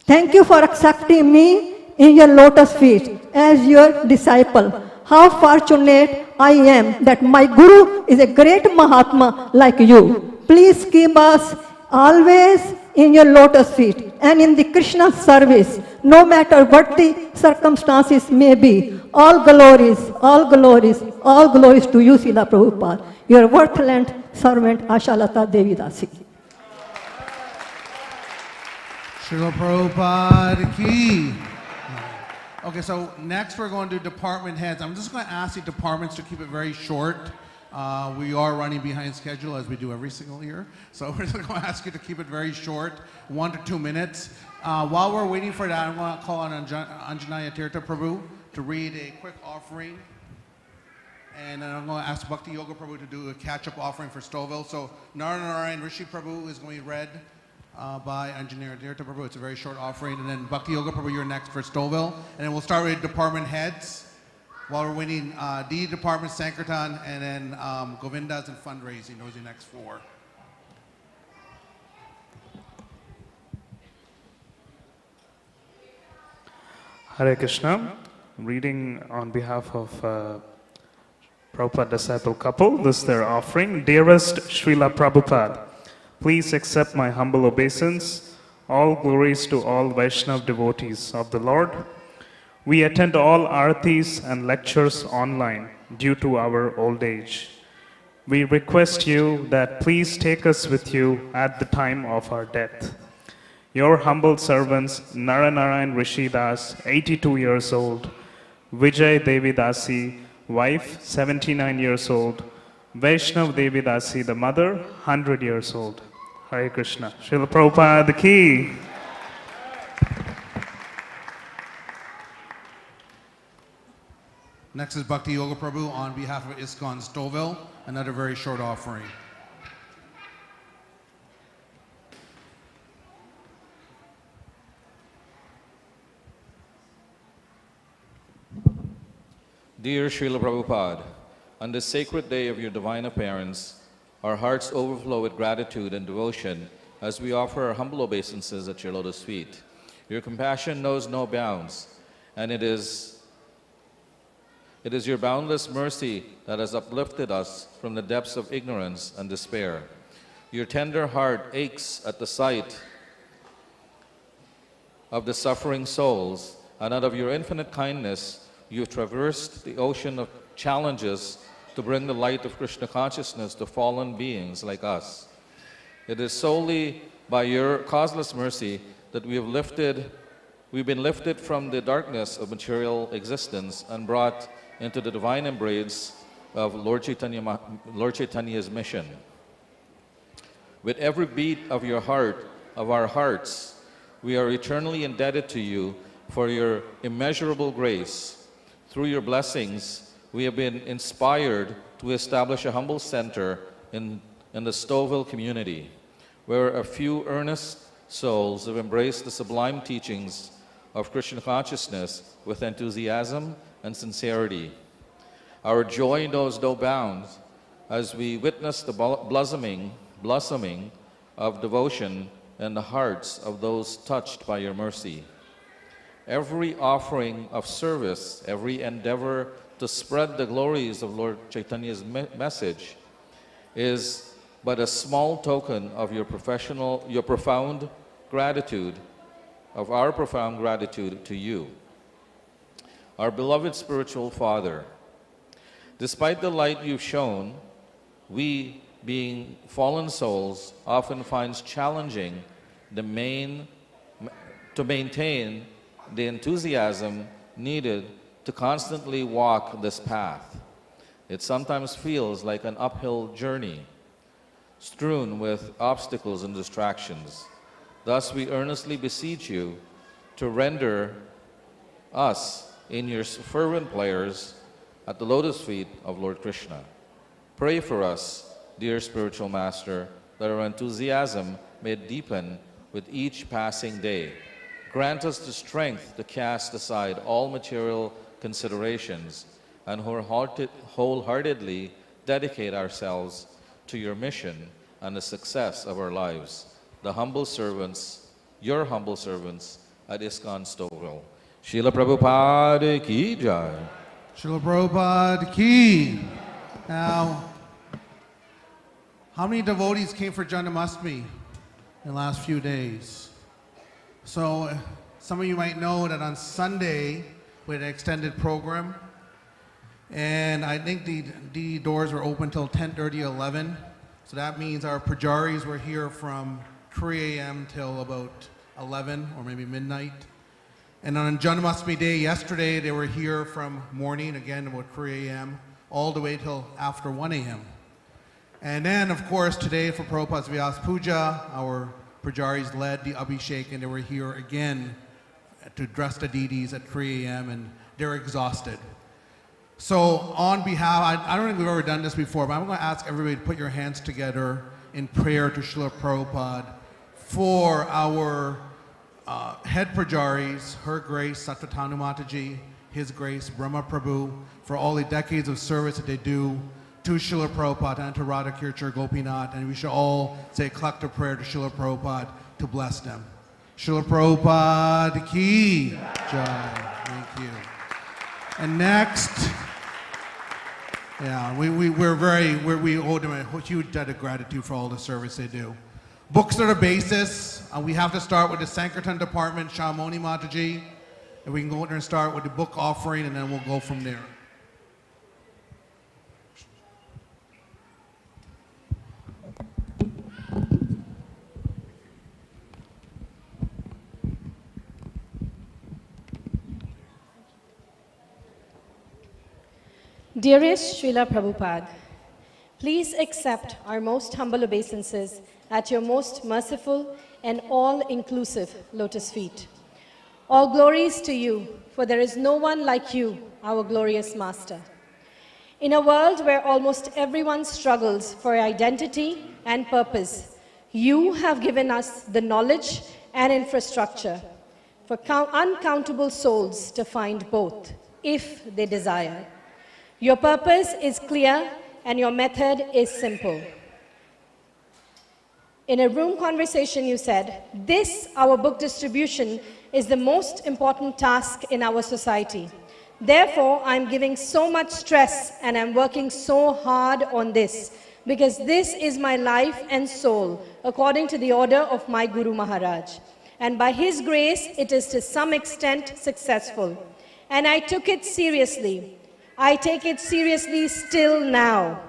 Thank you for accepting me in your lotus feet as your disciple. How fortunate I am that my Guru is a great Mahatma like you. Please keep us always in your lotus feet and in the Krishna service, no matter what the circumstances may be. All glories, all glories, all glories to you, Srila Prabhupada, your worthless servant Ashalata Devi Dasi. Srila Prabhupada ki. Okay, so next we're going to do department heads. I'm just going to ask the departments to keep it very short. We are running behind schedule as we do every single year. So we're just going to ask you to keep it very short, 1 to 2 minutes. While we're waiting for that, I'm going to call on Anjanaya Tirtha Prabhu to read a quick offering. And then I'm going to ask Bhakti Yoga Prabhu to do a catch-up offering for Stouffville. So Narayan Rishi Prabhu is going to be read by Anjanaya Tirtha Prabhu. It's a very short offering. And then Bhakti Yoga Prabhu, you're next for Stouffville. And then we'll start with department heads. While we're waiting, D Department, Sankirtan, and then Govindas and Fundraising. Those are the next 4. Hare Krishna. Reading on behalf of Prabhupada disciple couple, this is their offering. Dearest Srila Prabhupada, please accept my humble obeisance. All glories to all Vaishnav devotees of the Lord. We attend all Aratis and lectures online due to our old age. We request you that please take us with you at the time of our death. Your humble servants, Narayan Rishi Das, 82 years old, Vijay Devi Dasi, wife, 79 years old, Vaishnav Devi Dasi, the mother, 100 years old. Hare Krishna. Srila Prabhupada ki. Next is Bhakti Yoga Prabhu on behalf of ISKCON Stouffville, another very short offering. Dear Srila Prabhupada, on this sacred day of your divine appearance, our hearts overflow with gratitude and devotion as we offer our humble obeisances at your lotus feet. Your compassion knows no bounds, and it is your boundless mercy that has uplifted us from the depths of ignorance and despair. Your tender heart aches at the sight of the suffering souls, and out of your infinite kindness, you have traversed the ocean of challenges to bring the light of Krishna consciousness to fallen beings like us. It is solely by your causeless mercy that we've been lifted from the darkness of material existence and brought into the divine embrace of Lord Chaitanya's mission. With every beat of your heart, of our hearts, we are eternally indebted to you for your immeasurable grace. Through your blessings, we have been inspired to establish a humble center in the Stouffville community, where a few earnest souls have embraced the sublime teachings of Krishna consciousness with enthusiasm and sincerity. Our joy knows no bounds as we witness the blossoming of devotion in the hearts of those touched by your mercy. Every offering of service, every endeavor to spread the glories of Lord Chaitanya's message is but a small token of our profound gratitude to you. Our beloved spiritual Father, despite the light you've shown, we, being fallen souls, often finds challenging to maintain the enthusiasm needed to constantly walk this path. It sometimes feels like an uphill journey, strewn with obstacles and distractions. Thus, we earnestly beseech you to render us in your fervent prayers at the lotus feet of Lord Krishna. Pray for us, dear spiritual master, that our enthusiasm may deepen with each passing day. Grant us the strength to cast aside all material considerations and wholeheartedly dedicate ourselves to your mission and the success of our lives. The humble servants, your humble servants at ISKCON Stouffville. Srila Prabhupada ki jai. Srila Prabhupada ki. Now, how many devotees came for Janmashtami in the last few days? So, some of you might know that on Sunday we had an extended program, and I think the doors were open till 10:30, 11. So that means our pujaris were here from 3 a.m. till about 11 or maybe midnight. And on Janmashtami Day yesterday, they were here from morning, again about 3 a.m., all the way till after 1 a.m. And then, of course, today for Prabhupada's Vyas Puja, our pujaris led the Abhishek, and they were here again to dress the deities at 3 a.m., and they're exhausted. So on behalf, I don't think we've ever done this before, but I'm going to ask everybody to put your hands together in prayer to Srila Prabhupada for our head pujaris, Her Grace Satvatanu Mataji, His Grace Brahma Prabhu, for all the decades of service that they do to Srila Prabhupada and to Radha Kirchner Gopinath, and we should all say a collective prayer to Srila Prabhupada to bless them. Srila Prabhupada ki jai. Thank you. And next, yeah, we owe them a huge debt of gratitude for all the service they do. Books are the basis. We have to start with the Sankirtan Department, Shamoni Mataji, and we can go there and start with the book offering, and then we'll go from there. Dearest Srila Prabhupada, please accept our most humble obeisances at your most merciful and all-inclusive lotus feet. All glories to you, for there is no one like you, our glorious Master. In a world where almost everyone struggles for identity and purpose, you have given us the knowledge and infrastructure for uncountable souls to find both, if they desire. Your purpose is clear and your method is simple. In a room conversation, you said, "This, our book distribution, is the most important task in our society. Therefore, I'm giving so much stress and I'm working so hard on this because this is my life and soul, according to the order of my Guru Maharaj. And by his grace, it is to some extent successful. And I took it seriously. I take it seriously still now.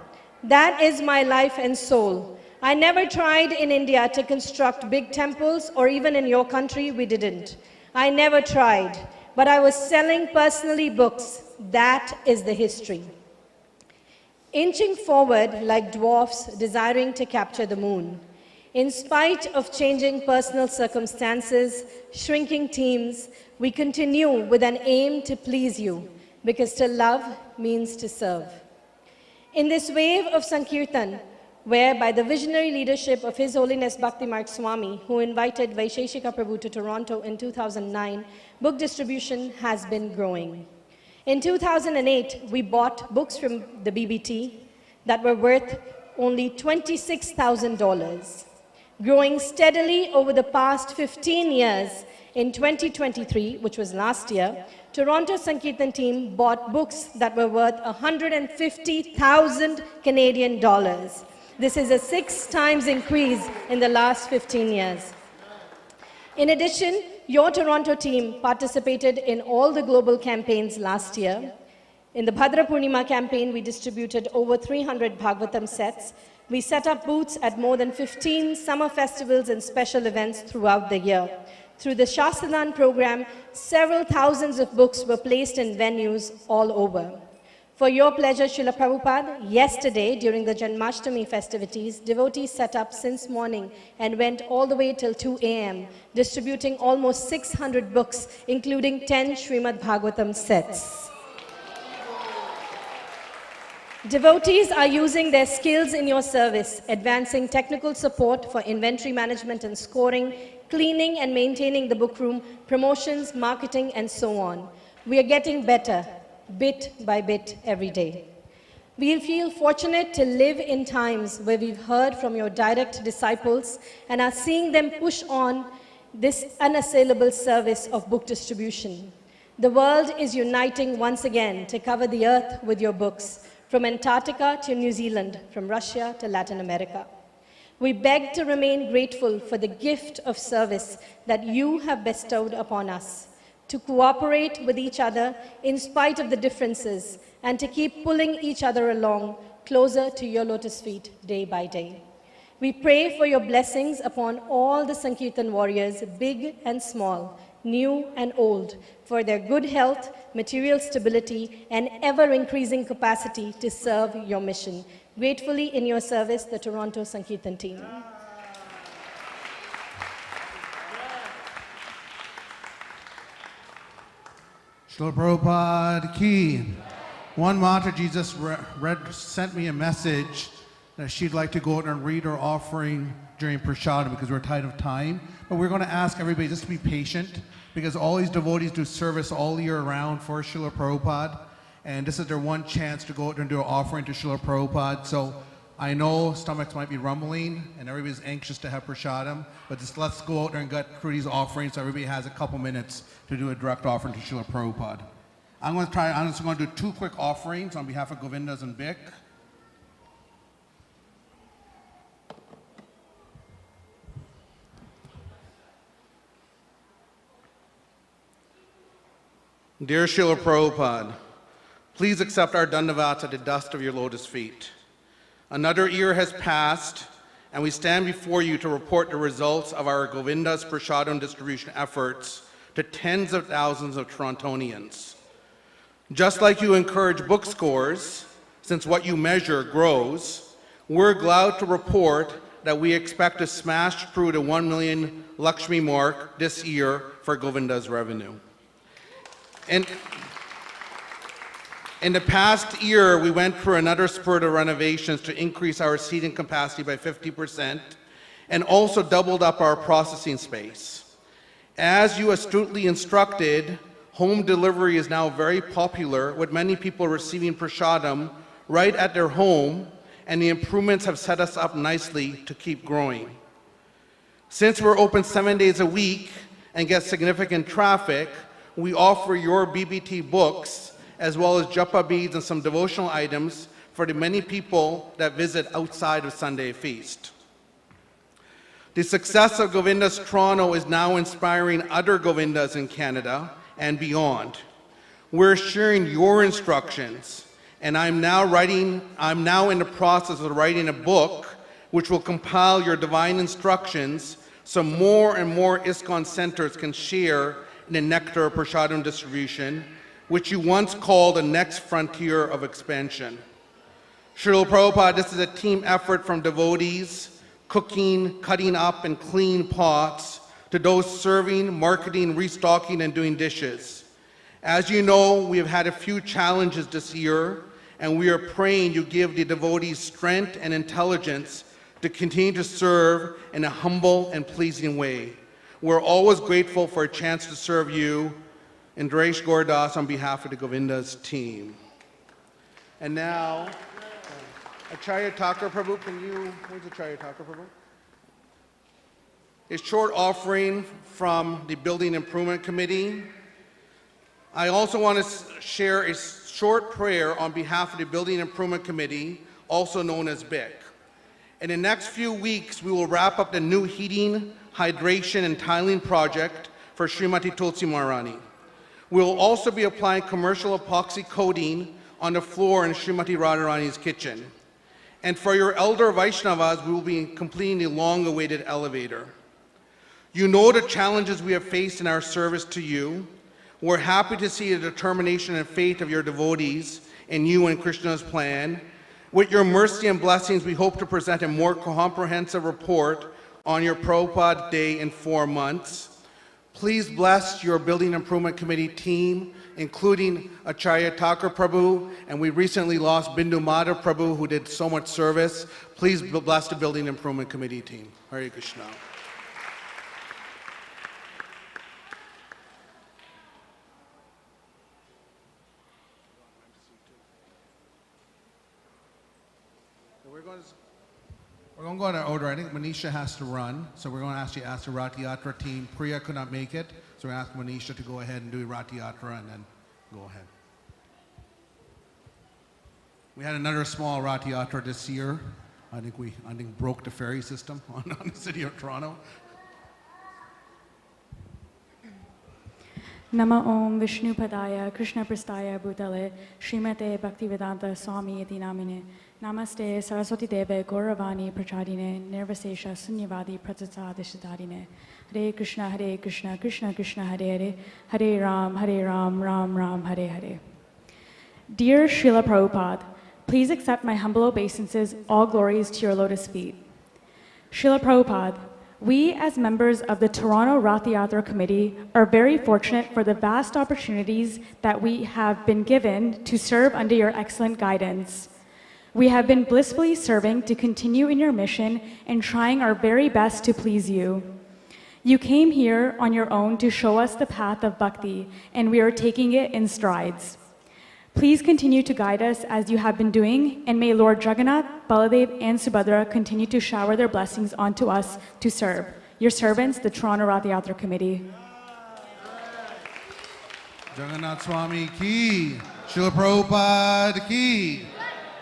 That is my life and soul. I never tried in India to construct big temples, or even in your country, we didn't. I never tried, but I was selling personally books. That is the history. Inching forward like dwarfs desiring to capture the moon. In spite of changing personal circumstances, shrinking teams, we continue with an aim to please you, because to love means to serve. In this wave of Sankirtan, where by the visionary leadership of His Holiness Bhakti Marg Swami, who invited Vaisheshika Prabhu to Toronto in 2009, book distribution has been growing. In 2008, we bought books from the BBT that were worth only $26,000. Growing steadily over the past 15 years, in 2023, which was last year, Toronto Sankirtan team bought books that were worth 150,000 Canadian dollars. This is a 6 times increase in the last 15 years. In addition, your Toronto team participated in all the global campaigns last year. In the Bhadra Purnima campaign, we distributed over 300 Bhagavatam sets. We set up booths at more than 15 summer festivals and special events throughout the year. Through the Shastradan program, several thousands of books were placed in venues all over. For your pleasure, Srila Prabhupada, yesterday during the Janmashtami festivities, devotees set up since morning and went all the way till 2 a.m., distributing almost 600 books, including 10 Srimad Bhagavatam sets. Devotees are using their skills in your service, advancing technical support for inventory management and scoring, cleaning and maintaining the book room, promotions, marketing, and so on. We are getting better, bit by bit, every day. We feel fortunate to live in times where we've heard from your direct disciples and are seeing them push on this unassailable service of book distribution. The world is uniting once again to cover the earth with your books, from Antarctica to New Zealand, from Russia to Latin America. We beg to remain grateful for the gift of service that you have bestowed upon us, to cooperate with each other in spite of the differences, and to keep pulling each other along closer to your lotus feet day by day. We pray for your blessings upon all the Sankirtan warriors, big and small, new and old, for their good health, material stability, and ever-increasing capacity to serve your mission. Gratefully in your service, the Toronto Sankirtan team. Srila Prabhupada ki. One Mataji just sent me a message that she'd like to go out and read her offering during Prasadam because we're tight of time. But we're going to ask everybody just to be patient because all these devotees do service all year round for Srila Prabhupada. And this is their one chance to go out and do an offering to Srila Prabhupada. So I know stomachs might be rumbling and everybody's anxious to have Prasadam, but just let's go out there and get through these offerings so everybody has a couple minutes to do a direct offering to Srila Prabhupada. I'm just going to do 2 quick offerings on behalf of Govindas and Bik. Dear Srila Prabhupada, please accept our dandavats at the dust of your lotus feet. Another year has passed, and we stand before you to report the results of our Govindas Prasadam distribution efforts to tens of thousands of Torontonians. Just like you encourage book scores, since what you measure grows, we're glad to report that we expect to smash through the 1 million Lakshmi mark this year for Govinda's revenue. And in the past year, we went through another spurt of renovations to increase our seating capacity by 50% and also doubled up our processing space. As you astutely instructed, home delivery is now very popular, with many people receiving prasadam right at their home, and the improvements have set us up nicely to keep growing. Since we're open 7 days a week and get significant traffic, we offer your BBT books as well as japa beads and some devotional items for the many people that visit outside of Sunday feast. The success of Govindas Toronto is now inspiring other Govindas in Canada and beyond. We're sharing your instructions, and I'm now in the process of writing a book which will compile your divine instructions so more and more ISKCON centers can share in the nectar of prasadam distribution, which you once called the next frontier of expansion. Srila Prabhupada, this is a team effort from devotees, cooking, cutting up, and cleaning pots, to those serving, marketing, restocking, and doing dishes. As you know, we have had a few challenges this year, and we are praying you give the devotees strength and intelligence to continue to serve in a humble and pleasing way. We're always grateful for a chance to serve you. Indresh Gordas on behalf of the Govindas team. And now, Acharya Thakur Prabhu, where's Acharya Thakur Prabhu? A short offering from the Building Improvement Committee. I also want to share a short prayer on behalf of the Building Improvement Committee, also known as BIC. In the next few weeks, we will wrap up the new heating, hydration, and tiling project for Srimati Tulsi Maharani. We will also be applying commercial epoxy coating on the floor in Srimati Radharani's kitchen. And for your elder Vaishnavas, we will be completing the long-awaited elevator. You know the challenges we have faced in our service to you. We're happy to see the determination and faith of your devotees in you and Krishna's plan. With your mercy and blessings, we hope to present a more comprehensive report on your Prabhupada Day in 4 months. Please bless your Building Improvement Committee team, including Acharya Thakur Prabhu, and we recently lost Bindu Madhav Prabhu, who did so much service. Please bless the Building Improvement Committee team. Hare Krishna. We're going to go in order. I think Manisha has to run, so we're going to ask the Rati Yatra team. Priya could not make it, so we're going to ask Manisha to go ahead and do Rati Yatra and then go ahead. We had another small Rati Yatra this year. I think broke the ferry system on the city of Toronto. Nama Om Vishnu Padaya Krishna Prastaya Bhutale Srimate Bhaktivedanta Swami Iti Namine Namaste Saraswati Deve Gauravani Prachadine Nirvasesha Sunyavadi Pratsasadishadarine Hare Krishna Krishna Krishna Hare Hare Hare Ram Ram Ram Hare Hare. Dear Srila Prabhupada, please accept my humble obeisances, all glories to your lotus feet. Srila Prabhupada, we, as members of the Toronto Rath Yatra Committee, are very fortunate for the vast opportunities that we have been given to serve under your excellent guidance. We have been blissfully serving to continue in your mission and trying our very best to please you. You came here on your own to show us the path of bhakti, and we are taking it in strides. Please continue to guide us as you have been doing, and may Lord Jagannath, Baladev, and Subhadra continue to shower their blessings onto us to serve. Your servants, the Toronto Rath Yatra Committee. Jagannath Swami ki, Srila Prabhupada ki.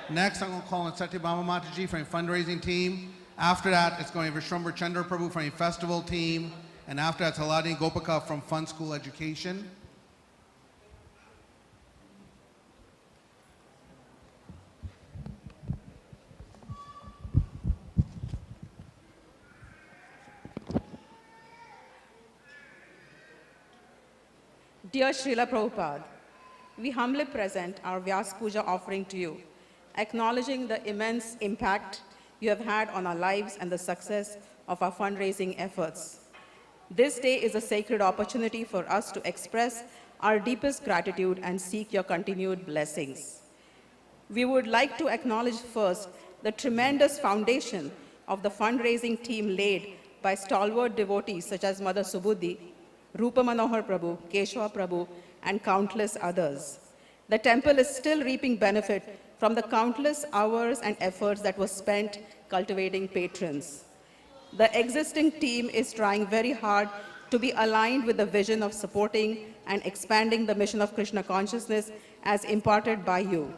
Next, I'm going to call on Satyabhama Mataji from a fundraising team. After that, it's going to be Vishwambar Chandra Prabhu from a festival team. And after that, Haladi Gopika from Fun School Education. Dear Srila Prabhupada, we humbly present our Vyas Puja offering to you, acknowledging the immense impact you have had on our lives and the success of our fundraising efforts. This day is a sacred opportunity for us to express our deepest gratitude and seek your continued blessings. We would like to acknowledge first the tremendous foundation of the fundraising team laid by stalwart devotees such as Mother Subudhi, Rupa Manohar Prabhu, Keshava Prabhu, and countless others. The temple is still reaping benefit from the countless hours and efforts that were spent cultivating patrons. The existing team is trying very hard to be aligned with the vision of supporting and expanding the mission of Krishna consciousness as imparted by you.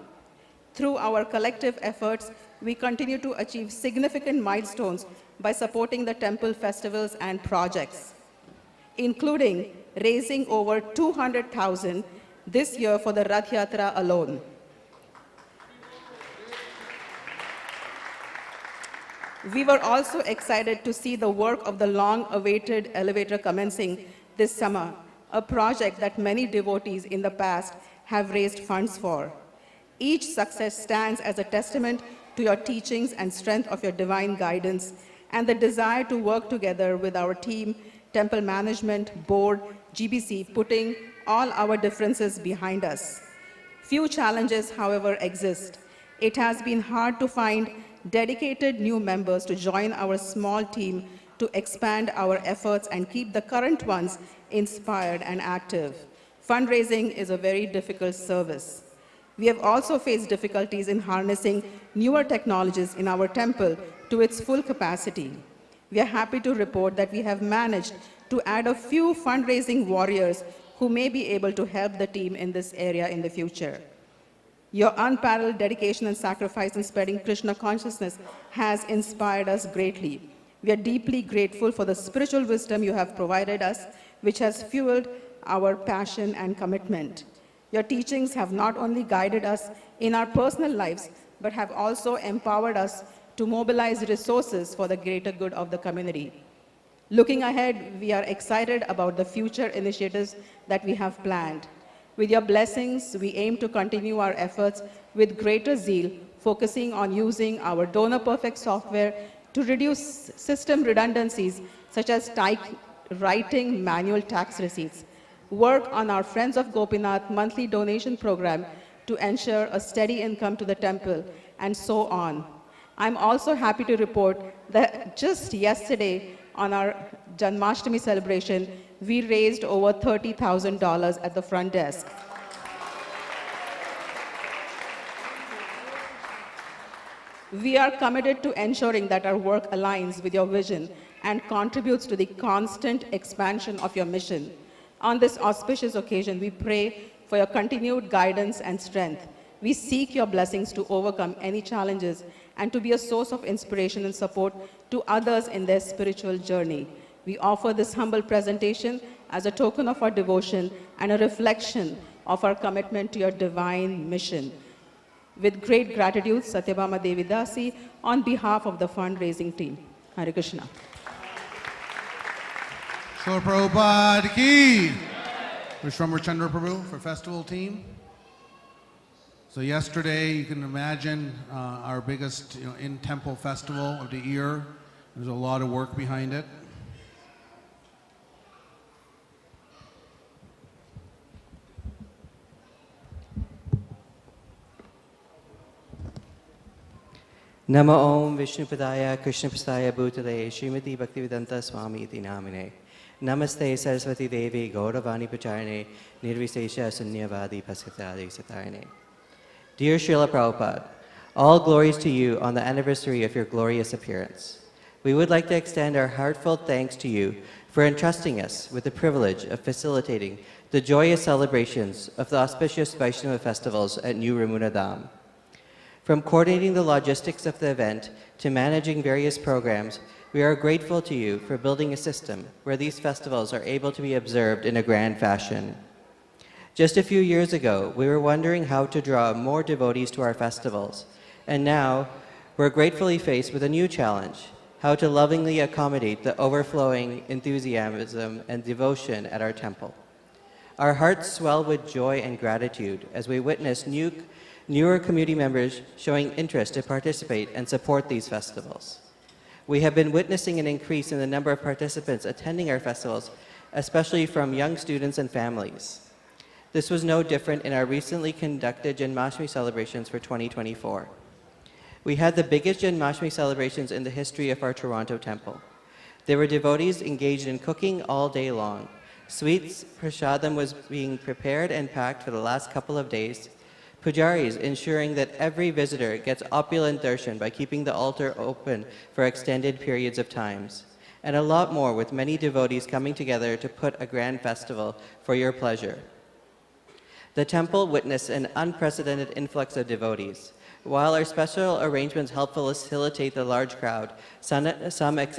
Through our collective efforts, we continue to achieve significant milestones by supporting the temple festivals and projects, including raising over 200,000 this year for the Rath Yatra alone. We were also excited to see the work of the long-awaited elevator commencing this summer, a project that many devotees in the past have raised funds for. Each success stands as a testament to your teachings and strength of your divine guidance and the desire to work together with our team, temple management, board, GBC, putting all our differences behind us. Few challenges, however, exist. It has been hard to find dedicated new members to join our small team to expand our efforts and keep the current ones inspired and active. Fundraising is a very difficult service. We have also faced difficulties in harnessing newer technologies in our temple to its full capacity. We are happy to report that we have managed to add a few fundraising warriors who may be able to help the team in this area in the future. Your unparalleled dedication and sacrifice in spreading Krishna consciousness has inspired us greatly. We are deeply grateful for the spiritual wisdom you have provided us, which has fueled our passion and commitment. Your teachings have not only guided us in our personal lives, but have also empowered us to mobilize resources for the greater good of the community. Looking ahead, we are excited about the future initiatives that we have planned. With your blessings, we aim to continue our efforts with greater zeal, focusing on using our donor perfect software to reduce system redundancies such as writing manual tax receipts, work on our Friends of Gopinath monthly donation program to ensure a steady income to the temple, and so on. I'm also happy to report that just yesterday on our Janmashtami celebration, we raised over $30,000 at the front desk. We are committed to ensuring that our work aligns with your vision and contributes to the constant expansion of your mission. On this auspicious occasion, we pray for your continued guidance and strength. We seek your blessings to overcome any challenges and to be a source of inspiration and support to others in their spiritual journey. We offer this humble presentation as a token of our devotion and a reflection of our commitment to your divine mission. With great gratitude, Satyabhama Devi Dasi, on behalf of the fundraising team. Hare Krishna. Srila Prabhupada ki. Vishwambar Chandra Prabhu for festival team. So yesterday, you can imagine our biggest in-temple festival of the year. There's a lot of work behind it. Nama Om Vishnupadaya Krishnapastaya Bhutale Srimati Bhaktivedanta Swami iti namine. Namaste Saraswati Devi Gauravani Pacharane Nirvisesha Sunyavadi Paskatadi Satarane. Dear Srila Prabhupada, all glories to you on the anniversary of your glorious appearance. We would like to extend our heartfelt thanks to you for entrusting us with the privilege of facilitating the joyous celebrations of the auspicious Vaishnava festivals at New Ramuna Dham. From coordinating the logistics of the event to managing various programs, we are grateful to you for building a system where these festivals are able to be observed in a grand fashion. Just a few years ago, we were wondering how to draw more devotees to our festivals, and now we're gratefully faced with a new challenge: how to lovingly accommodate the overflowing enthusiasm and devotion at our temple. Our hearts swell with joy and gratitude as we witness newer community members showing interest to participate and support these festivals. We have been witnessing an increase in the number of participants attending our festivals, especially from young students and families. This was no different in our recently conducted Janmashtami celebrations for 2024. We had the biggest Janmashtami celebrations in the history of our Toronto temple. There were devotees engaged in cooking all day long. Sweets, prasadam was being prepared and packed for the last couple of days. Pujaris ensuring that every visitor gets opulent darshan by keeping the altar open for extended periods of times. And a lot more, with many devotees coming together to put a grand festival for your pleasure. The temple witnessed an unprecedented influx of devotees. While our special arrangements helped facilitate the large crowd, some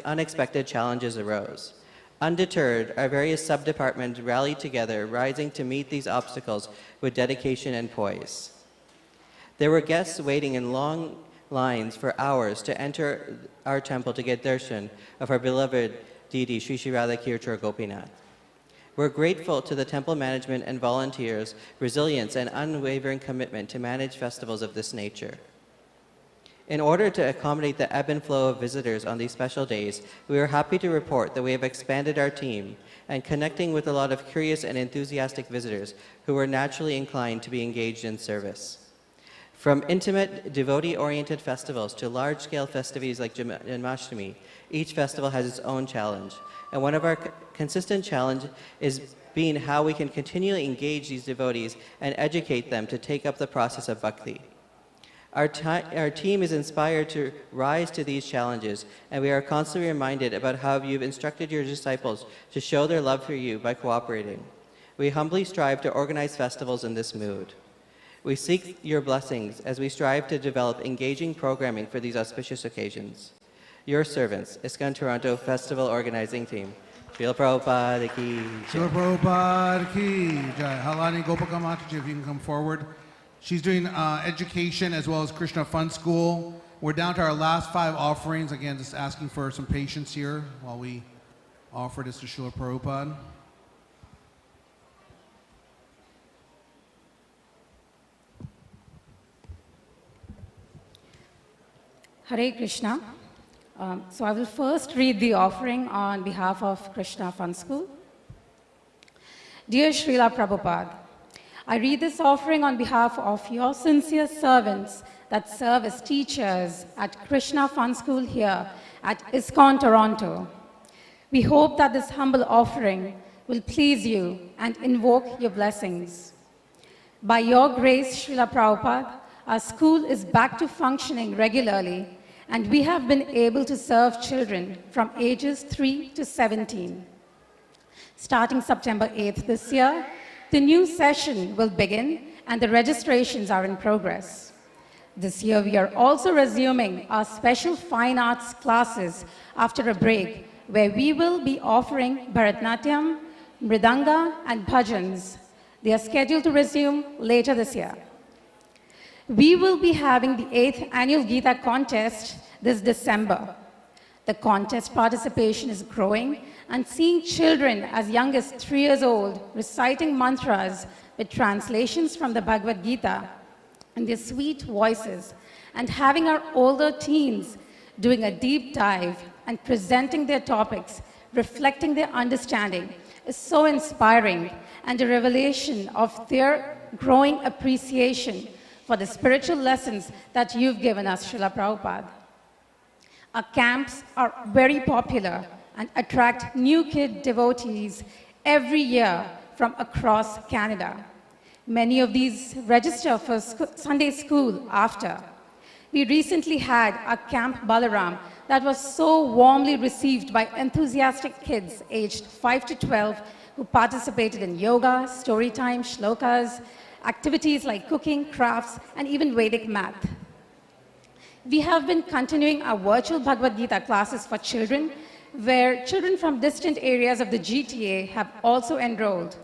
unexpected challenges arose. Undeterred, our various sub-departments rallied together, rising to meet these obstacles with dedication and poise. There were guests waiting in long lines for hours to enter our temple to get darshan of our beloved deity, Sri Sri Radha Kirchur Gopinath. We're grateful to the temple management and volunteers' resilience and unwavering commitment to manage festivals of this nature. In order to accommodate the ebb and flow of visitors on these special days, we are happy to report that we have expanded our team and connecting with a lot of curious and enthusiastic visitors who are naturally inclined to be engaged in service. From intimate, devotee-oriented festivals to large-scale festivities like Janmashtami, each festival has its own challenge. And one of our consistent challenges is being how we can continually engage these devotees and educate them to take up the process of bhakti. Our team is inspired to rise to these challenges, and we are constantly reminded about how you've instructed your disciples to show their love for you by cooperating. We humbly strive to organize festivals in this mood. We seek your blessings as we strive to develop engaging programming for these auspicious occasions. Your servants, ISKCON Toronto Festival Organizing Team. Srila Prabhupada ki jai. Srila Prabhupada ki jai. Halani Gopika Mataji, if you can come forward. She's doing education as well as Krishna Fund School. We're down to our last 5 offerings. Again, just asking for some patience here while we offer this to Srila Prabhupada. Hare Krishna. So I will first read the offering on behalf of Krishna Fund School. Dear Srila Prabhupada, I read this offering on behalf of your sincere servants that serve as teachers at Krishna Fund School here at ISKCON, Toronto. We hope that this humble offering will please you and invoke your blessings. By your grace, Srila Prabhupada, our school is back to functioning regularly, and we have been able to serve children from ages 3 to 17. Starting September 8th this year, the new session will begin, and the registrations are in progress. This year, we are also resuming our special fine arts classes after a break, where we will be offering Bharatanatyam, Mridanga, and Bhajans. They are scheduled to resume later this year. We will be having the 8th annual Gita contest this December. The contest participation is growing, and seeing children as young as 3 years old reciting mantras with translations from the Bhagavad Gita in their sweet voices, and having our older teens doing a deep dive and presenting their topics, reflecting their understanding, is so inspiring and a revelation of their growing appreciation for the spiritual lessons that you've given us, Srila Prabhupada. Our camps are very popular and attract new kid devotees every year from across Canada. Many of these register for Sunday school after. We recently had a Camp Balaram that was so warmly received by enthusiastic kids aged 5 to 12 who participated in yoga, story time, shlokas, activities like cooking, crafts, and even Vedic math. We have been continuing our virtual Bhagavad Gita classes for children, where children from distant areas of the GTA have also enrolled.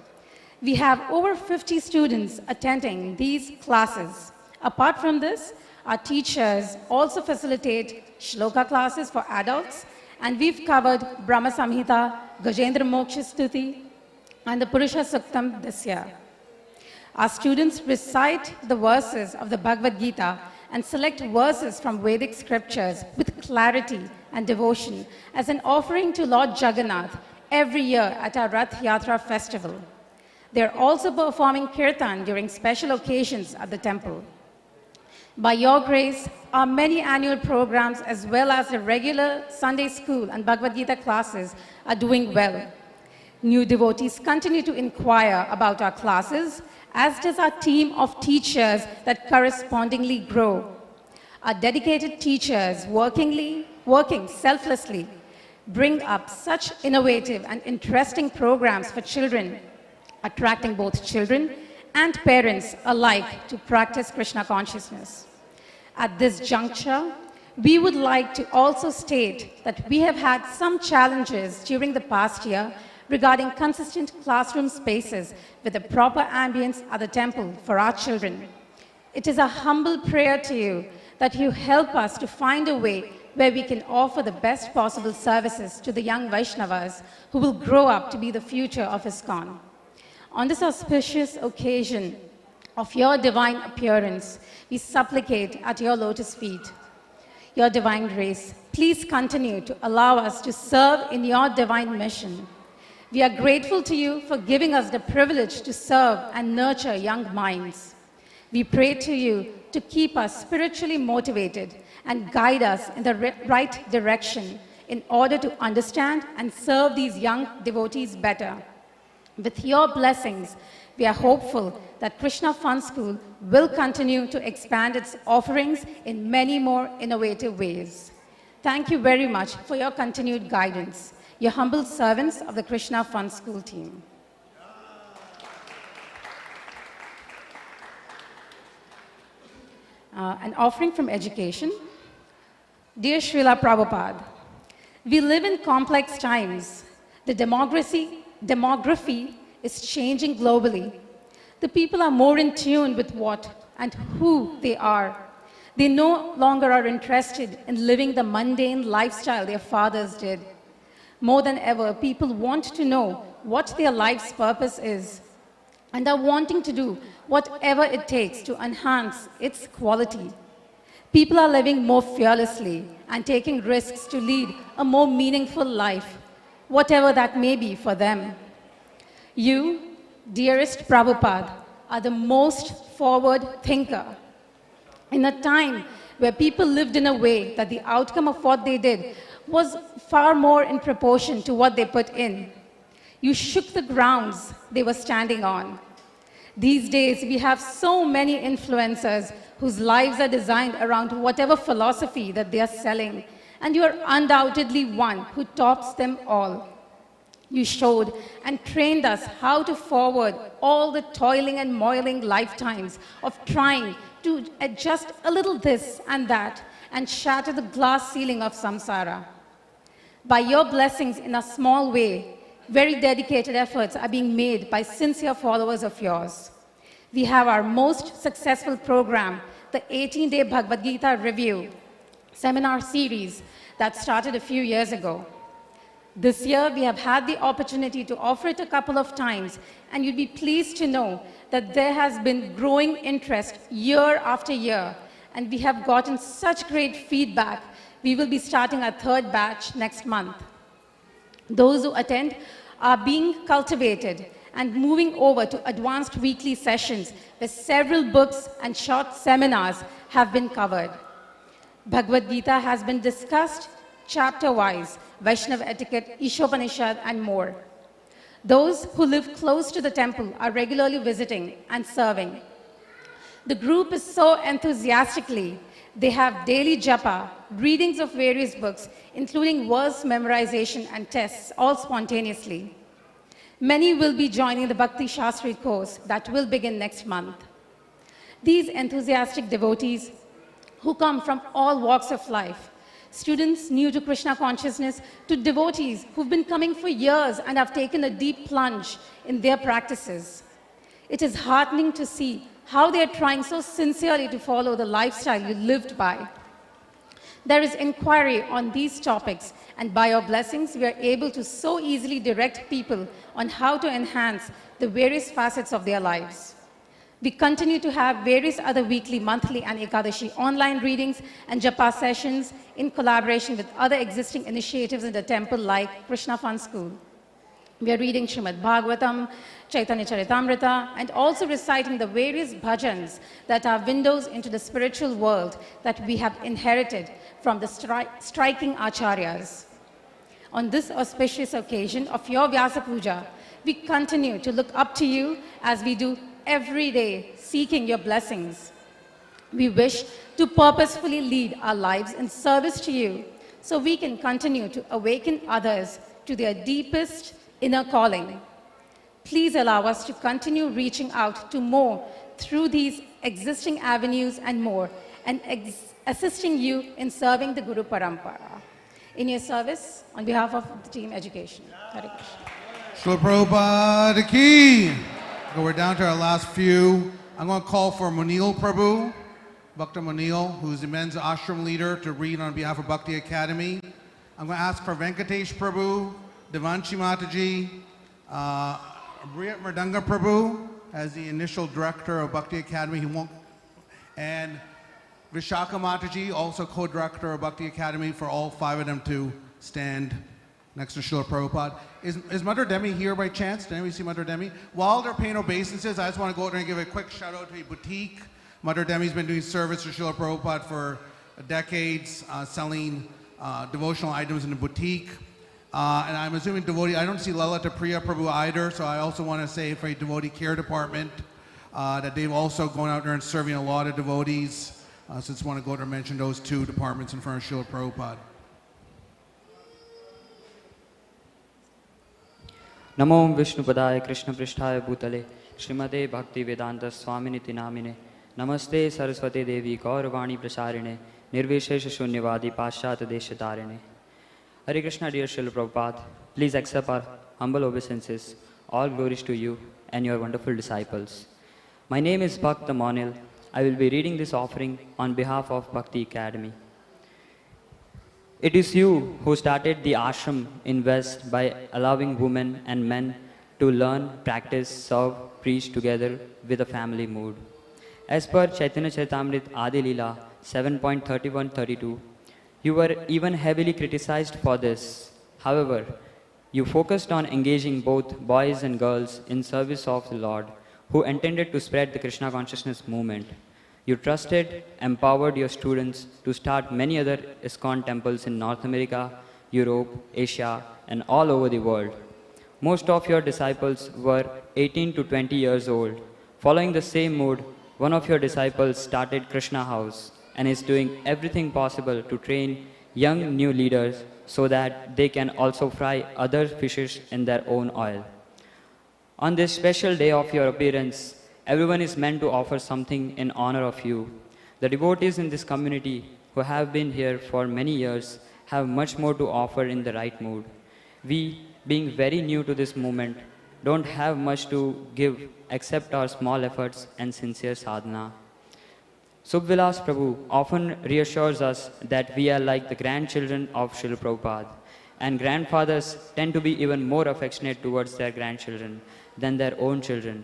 We have over 50 students attending these classes. Apart from this, our teachers also facilitate shloka classes for adults, and we've covered Brahma Samhita, Gajendra Moksha Stuti, and the Purusha Suktam this year. Our students recite the verses of the Bhagavad Gita and select verses from Vedic scriptures with clarity and devotion as an offering to Lord Jagannath every year at our Rath Yatra festival. They are also performing kirtan during special occasions at the temple. By your grace, our many annual programs as well as the regular Sunday school and Bhagavad Gita classes are doing well. New devotees continue to inquire about our classes, as does our team of teachers that correspondingly grow. Our dedicated teachers working selflessly bring up such innovative and interesting programs for children, attracting both children and parents alike to practice Krishna consciousness. At this juncture, we would like to also state that we have had some challenges during the past year regarding consistent classroom spaces with a proper ambience at the temple for our children. It is a humble prayer to you that you help us to find a way where we can offer the best possible services to the young Vaishnavas who will grow up to be the future of ISKCON. On this auspicious occasion of your divine appearance, we supplicate at your lotus feet. Your divine grace, please continue to allow us to serve in your divine mission. We are grateful to you for giving us the privilege to serve and nurture young minds. We pray to you to keep us spiritually motivated and guide us in the right direction in order to understand and serve these young devotees better. With your blessings, we are hopeful that Krishna Fund School will continue to expand its offerings in many more innovative ways. Thank you very much for your continued guidance. Your humble servants of the Krishna Fund School team. An offering from education. Dear Srila Prabhupada, we live in complex times. The demography is changing globally. The people are more in tune with what and who they are. They no longer are interested in living the mundane lifestyle their fathers did. More than ever, people want to know what their life's purpose is and are wanting to do whatever it takes to enhance its quality. People are living more fearlessly and taking risks to lead a more meaningful life, whatever that may be for them. You, dearest Prabhupada, are the most forward thinker. In a time where people lived in a way that the outcome of what they did was far more in proportion to what they put in, you shook the grounds they were standing on. These days, we have so many influencers whose lives are designed around whatever philosophy that they are selling, and you are undoubtedly one who tops them all. You showed and trained us how to forward all the toiling and moiling lifetimes of trying to adjust a little this and that and shatter the glass ceiling of samsara. By your blessings in a small way, very dedicated efforts are being made by sincere followers of yours. We have our most successful program, the 18-day Bhagavad Gita Review seminar series that started a few years ago. This year, we have had the opportunity to offer it a couple of times, and you'd be pleased to know that there has been growing interest year after year, and we have gotten such great feedback. We will be starting our third batch next month. Those who attend are being cultivated and moving over to advanced weekly sessions where several books and short seminars have been covered. Bhagavad Gita has been discussed chapter-wise, Vaishnava etiquette, Ishopanishad, and more. Those who live close to the temple are regularly visiting and serving. The group is so enthusiastically, they have daily japa, readings of various books, including verse memorization and tests, all spontaneously. Many will be joining the Bhakti Shastri course that will begin next month. These enthusiastic devotees who come from all walks of life, students new to Krishna consciousness, to devotees who've been coming for years and have taken a deep plunge in their practices. It is heartening to see how they are trying so sincerely to follow the lifestyle you lived by. There is inquiry on these topics, and by your blessings, we are able to so easily direct people on how to enhance the various facets of their lives. We continue to have various other weekly, monthly, and Ekadashi online readings and japa sessions in collaboration with other existing initiatives in the temple like Krishna Fun School. We are reading Srimad Bhagavatam, Chaitanya Charitamrita, and also reciting the various bhajans that are windows into the spiritual world that we have inherited from the striking acharyas. On this auspicious occasion of your Vyasa Puja, we continue to look up to you as we do every day, seeking your blessings. We wish to purposefully lead our lives in service to you so we can continue to awaken others to their deepest inner calling. Please allow us to continue reaching out to more through these existing avenues and more, and assisting you in serving the Guru Parampara. In your service, on behalf of the team education. Hare Krishna. Srila Prabhupada ki. Okay, we're down to our last few. I'm going to call for Munil Prabhu, Bhakta Munil, who's the men's ashram leader, to read on behalf of Bhakti Academy. I'm going to ask for Venkatesh Prabhu, Devanshi Mataji, Briyat Mardanga Prabhu as the initial director of Bhakti Academy, and Vishaka Mataji, also co-director of Bhakti Academy, for all five of them to stand next to Srila Prabhupada. Is Mother Demi here by chance? Did anybody see Mother Demi? While they're paying obeisances, I just want to go out there and give a quick shout out to a boutique. Mother Demi's been doing service for Srila Prabhupada for decades, selling devotional items in the boutique. And I'm assuming devotee, I don't see Lalita Priya Prabhu either, so I also want to say for a devotee care department that they've also gone out there and serving a lot of devotees. So I just want to go there and mention those two departments in front of Srila Prabhupada. Namo Vishnupadaya Krishna Prishtaya Bhutale Srimate Bhakti Vedanta Swaminiti Namine Namaste Saraswati Devi Gauravani Prasarine Nirvishesha Shunyavadi Paschat Deshatarine. Hare Krishna, dear Srila Prabhupada, please accept our humble obeisances. All glories to you and your wonderful disciples. My name is Bhakta Monil. I will be reading this offering on behalf of Bhakti Academy. It is you who started the ashram in West by allowing women and men to learn, practice, serve, preach together with a family mood. As per Chaitanya Charitamrita Adi Leela, 7.31-32. You were even heavily criticized for this. However, you focused on engaging both boys and girls in service of the Lord, who intended to spread the Krishna consciousness movement. You trusted, empowered your students to start many other ISKCON temples in North America, Europe, Asia, and all over the world. Most of your disciples were 18 to 20 years old. Following the same mood, one of your disciples started Krishna House and is doing everything possible to train young new leaders so that they can also fry other fishes in their own oil. On this special day of your appearance, everyone is meant to offer something in honor of you. The devotees in this community who have been here for many years have much more to offer in the right mood. We, being very new to this movement, don't have much to give except our small efforts and sincere sadhana. Subvilas Prabhu often reassures us that we are like the grandchildren of Srila Prabhupada, and grandfathers tend to be even more affectionate towards their grandchildren than their own children.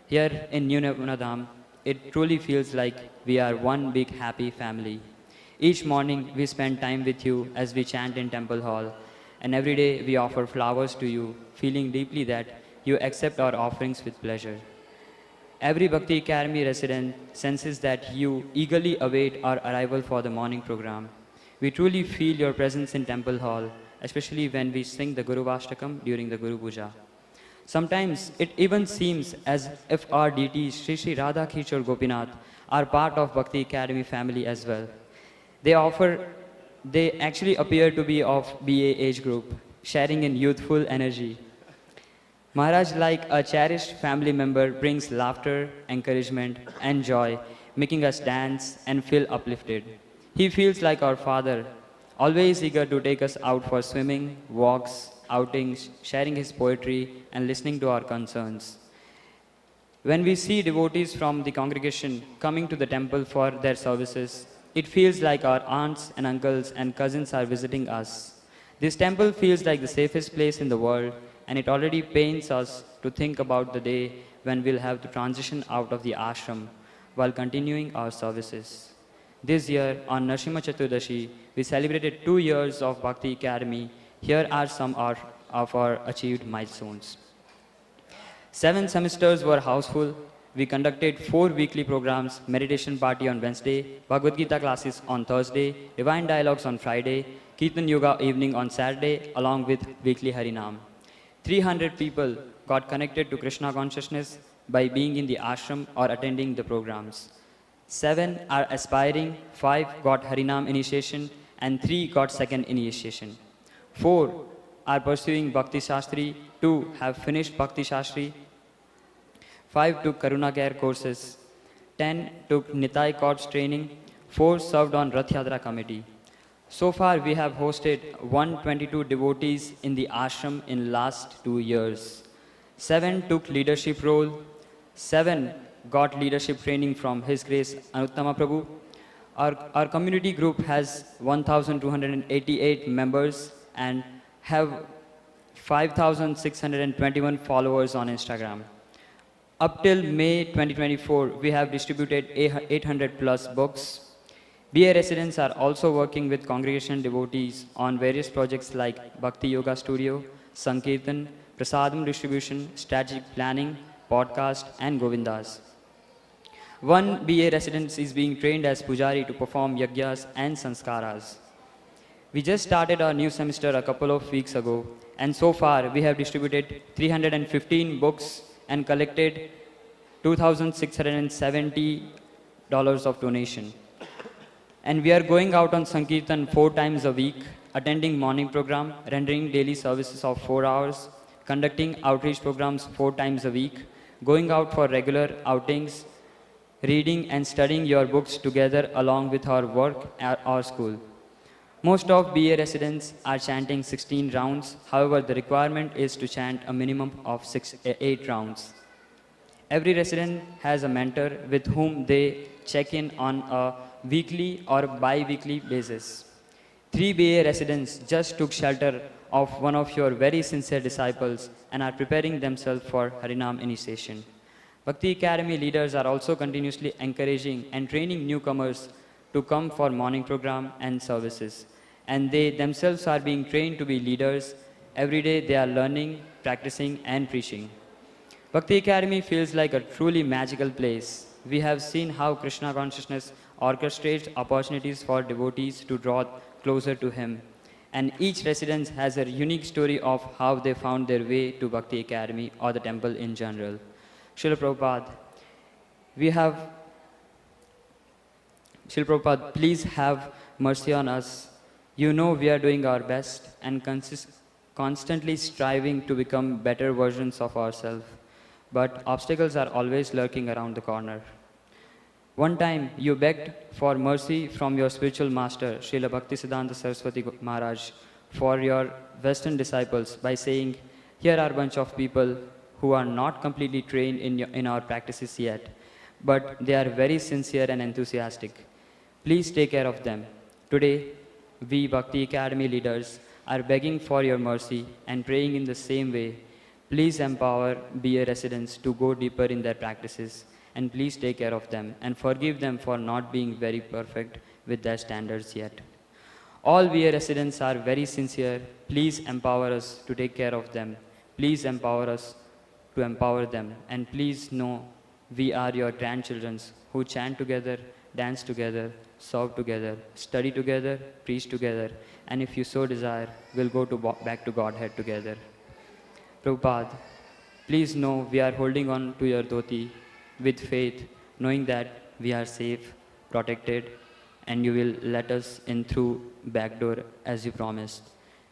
Here in New Navanadham, it truly feels like we are one big happy family. Each morning we spend time with you as we chant in Temple Hall, and every day we offer flowers to you, feeling deeply that you accept our offerings with pleasure. Every Bhakti Academy resident senses that you eagerly await our arrival for the morning program. We truly feel your presence in Temple Hall, especially when we sing the Guru Vashtakam during the Guru Puja. Sometimes it even seems as if our deities, Sri Sri Radha Kishore Gopinath, are part of Bhakti Academy family as well. They actually appear to be of BA age group, sharing in youthful energy. Maharaj, like a cherished family member, brings laughter, encouragement, and joy, making us dance and feel uplifted. He feels like our father, always eager to take us out for swimming, walks, outings, sharing his poetry, and listening to our concerns. When we see devotees from the congregation coming to the temple for their services, it feels like our aunts and uncles and cousins are visiting us. This temple feels like the safest place in the world, and it already pains us to think about the day when we'll have to transition out of the ashram while continuing our services. This year, on Narsimha Chaturdashi, we celebrated 2 years of Bhakti Academy. Here are some of our achieved milestones. 7 semesters were houseful. We conducted 4 weekly programs: meditation party on Wednesday, Bhagavad Gita classes on Thursday, divine dialogues on Friday, Kirtan Yoga evening on Saturday, along with weekly Harinam. 300 people got connected to Krishna consciousness by being in the ashram or attending the programs. 7 are aspiring, 5 got Harinam initiation, and 3 got second initiation. 4 are pursuing Bhakti Shastri, 2 have finished Bhakti Shastri, 5 took Karuna Care courses, 10 took Nitai Corps training, 4 served on Rath Yatra committee. So far, we have hosted 122 devotees in the ashram in last 2 years. 7 took leadership role, 7 got leadership training from His Grace Anuttama Prabhu. Our community group has 1,288 members and have 5,621 followers on Instagram. Up till May 2024, we have distributed 800 plus books. BA residents are also working with congregation devotees on various projects like Bhakti Yoga Studio, Sankirtan, Prasadam distribution, strategic planning, podcast, and Govindas. One BA resident is being trained as Pujari to perform Yagyas and Sanskaras. We just started our new semester a couple of weeks ago, and so far we have distributed 315 books and collected $2,670 of donation. And we are going out on Sankirtan 4 times a week, attending morning program, rendering daily services of 4 hours, conducting outreach programs 4 times a week, going out for regular outings, reading and studying your books together along with our work at our school. Most of BA residents are chanting 16 rounds. However, the requirement is to chant a minimum of 8 rounds. Every resident has a mentor with whom they check in on a weekly or bi-weekly basis. 3 BA residents just took shelter of one of your very sincere disciples and are preparing themselves for Harinam initiation. Bhakti Academy leaders are also continuously encouraging and training newcomers to come for morning program and services. And they themselves are being trained to be leaders. Every day they are learning, practicing, and preaching. Bhakti Academy feels like a truly magical place. We have seen how Krishna consciousness orchestrates opportunities for devotees to draw closer to Him. And each resident has a unique story of how they found their way to Bhakti Academy or the temple in general. Srila Prabhupada, please have mercy on us. You know we are doing our best and constantly striving to become better versions of ourselves. But obstacles are always lurking around the corner. One time, you begged for mercy from your spiritual master, Srila Bhaktisiddhanta Saraswati Maharaj, for your Western disciples by saying, here are a bunch of people who are not completely trained in our practices yet, but they are very sincere and enthusiastic. Please take care of them. Today, we Bhakti Academy leaders are begging for your mercy and praying in the same way. Please empower BA residents to go deeper in their practices, and please take care of them and forgive them for not being very perfect with their standards yet. All BA residents are very sincere. Please empower us to take care of them. Please empower us to empower them. And please know we are your grandchildren who chant together, dance together, serve together, study together, preach together, and if you so desire, we'll go back to Godhead together. Prabhupada, please know we are holding on to your dhoti with faith, knowing that we are safe, protected, and you will let us in through back door as you promised.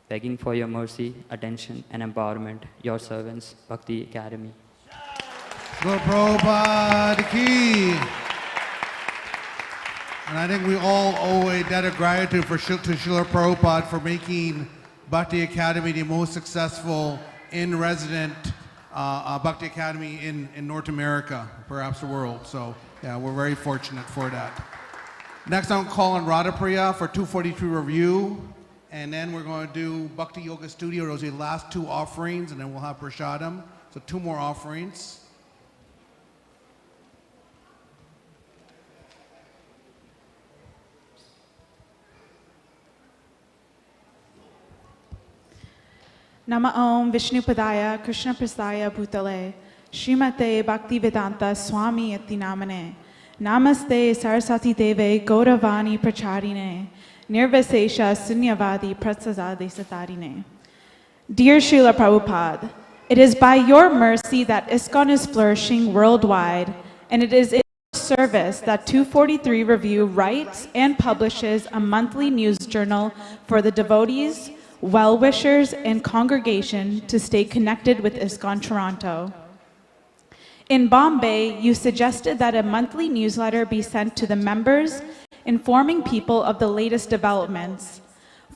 Begging for your mercy, attention, and empowerment, your servants, Bhakti Academy. Go Prabhupada ki. And I think we all owe a debt of gratitude to Srila Prabhupada for making Bhakti Academy the most successful in-resident Bhakti Academy in North America, perhaps the world. So yeah, we're very fortunate for that. Next I'm calling Radha Priya for 243 review. And then we're going to do Bhakti Yoga Studio. Those are the last two offerings, and then we'll have Prashadam. So two more offerings. Nama Om Vishnupadaya Krishna Prasthaya Bhutale Srimate Bhaktivedanta Swami Iti Namane Namaste Saraswati Deve Gauravani Pracharine Nirvasesha Sunyavadi Pratsazadi Satarine. Dear Srila Prabhupada, it is by your mercy that ISKCON is flourishing worldwide, and it is in your service that 243 Review writes and publishes a monthly news journal for the devotees, well-wishers, and congregation to stay connected with ISKCON Toronto. In Bombay, you suggested that a monthly newsletter be sent to the members, informing people of the latest developments.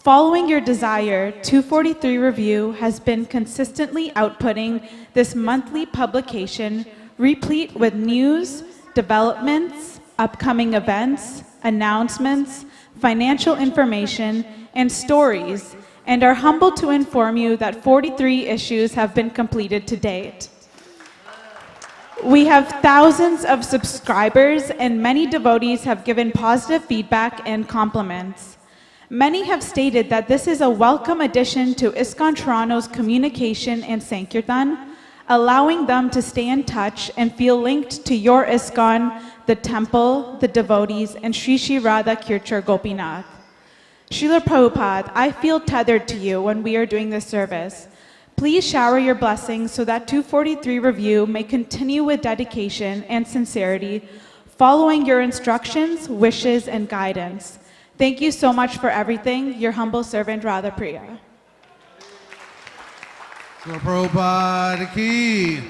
Following your desire, 243 Review has been consistently outputting this monthly publication, replete with news, developments, upcoming events, announcements, financial information, and stories, and are humbled to inform you that 43 issues have been completed to date. We have thousands of subscribers, and many devotees have given positive feedback and compliments. Many have stated that this is a welcome addition to ISKCON Toronto's communication and Sankirtan, allowing them to stay in touch and feel linked to your ISKCON, the temple, the devotees, and Sri Sri Radha Kirchur Gopinath. Srila Prabhupada, I feel tethered to you when we are doing this service. Please shower your blessings so that 243 Review may continue with dedication and sincerity, following your instructions, wishes, and guidance. Thank you so much for everything. Your humble servant, Radha Priya. Srila Prabhupada ki.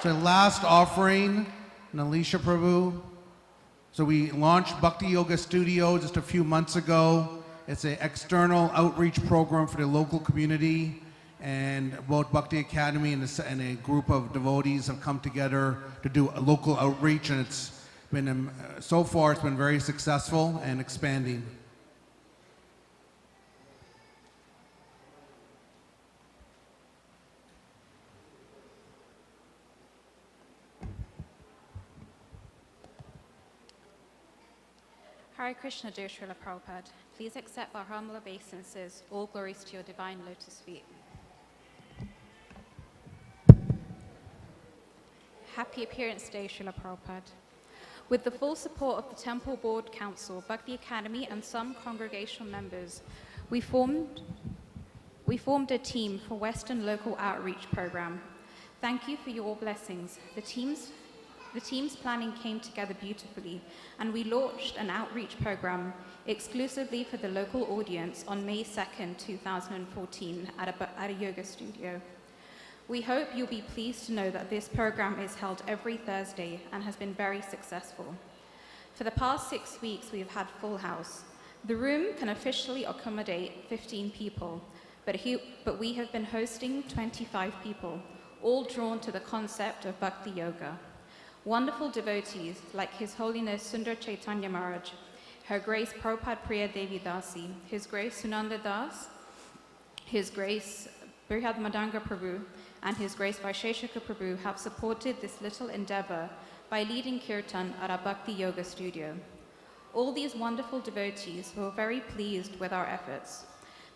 So last offering, Nalisha Prabhu. So we launched Bhakti Yoga Studio just a few months ago. It's an external outreach program for the local community, and both Bhakti Academy and a group of devotees have come together to do a local outreach, and it's been, so far it's been very successful and expanding. Hare Krishna, dear Srila Prabhupada. Please accept our humble obeisances. All glories to your divine lotus feet. Happy Appearance Day, Srila Prabhupada. With the full support of the Temple Board Council, Bhakti Academy, and some congregational members, we formed a team for Western Local Outreach Program. Thank you for your blessings. The team's planning came together beautifully, and we launched an outreach program exclusively for the local audience on May 2nd, 2014 at a yoga studio. We hope you'll be pleased to know that this program is held every Thursday and has been very successful. For the past 6 weeks, we have had full house. The room can officially accommodate 15 people, but we have been hosting 25 people, all drawn to the concept of Bhakti Yoga. Wonderful devotees like His Holiness Sundar Chaitanya Maharaj, Her Grace Prabhupada Priya Devi Dasi, His Grace Sunanda Das, His Grace Brihad Madanga Prabhu, and His Grace Vaisheshika Prabhu have supported this little endeavor by leading Kirtan at our Bhakti Yoga studio. All these wonderful devotees were very pleased with our efforts.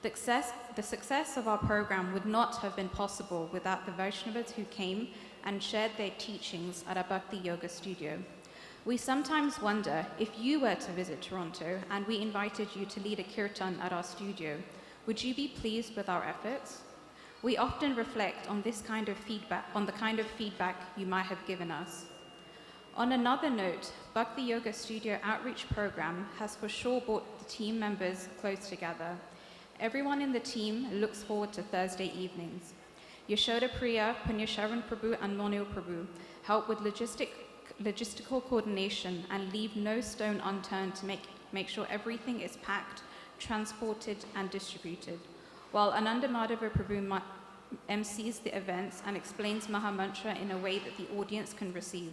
The success of our program would not have been possible without the Vaishnavas who came and shared their teachings at our Bhakti Yoga studio. We sometimes wonder, if you were to visit Toronto and we invited you to lead a Kirtan at our studio, would you be pleased with our efforts? We often reflect on the kind of feedback you might have given us. On another note, Bhakti Yoga Studio Outreach Program has for sure brought the team members close together. Everyone in the team looks forward to Thursday evenings. Yashoda Priya, Punyasharan Prabhu, and Monil Prabhu help with logistical coordination and leave no stone unturned to make sure everything is packed, transported, and distributed, while Ananda Madhava Prabhu MCs the events and explains Mahamantra in a way that the audience can receive.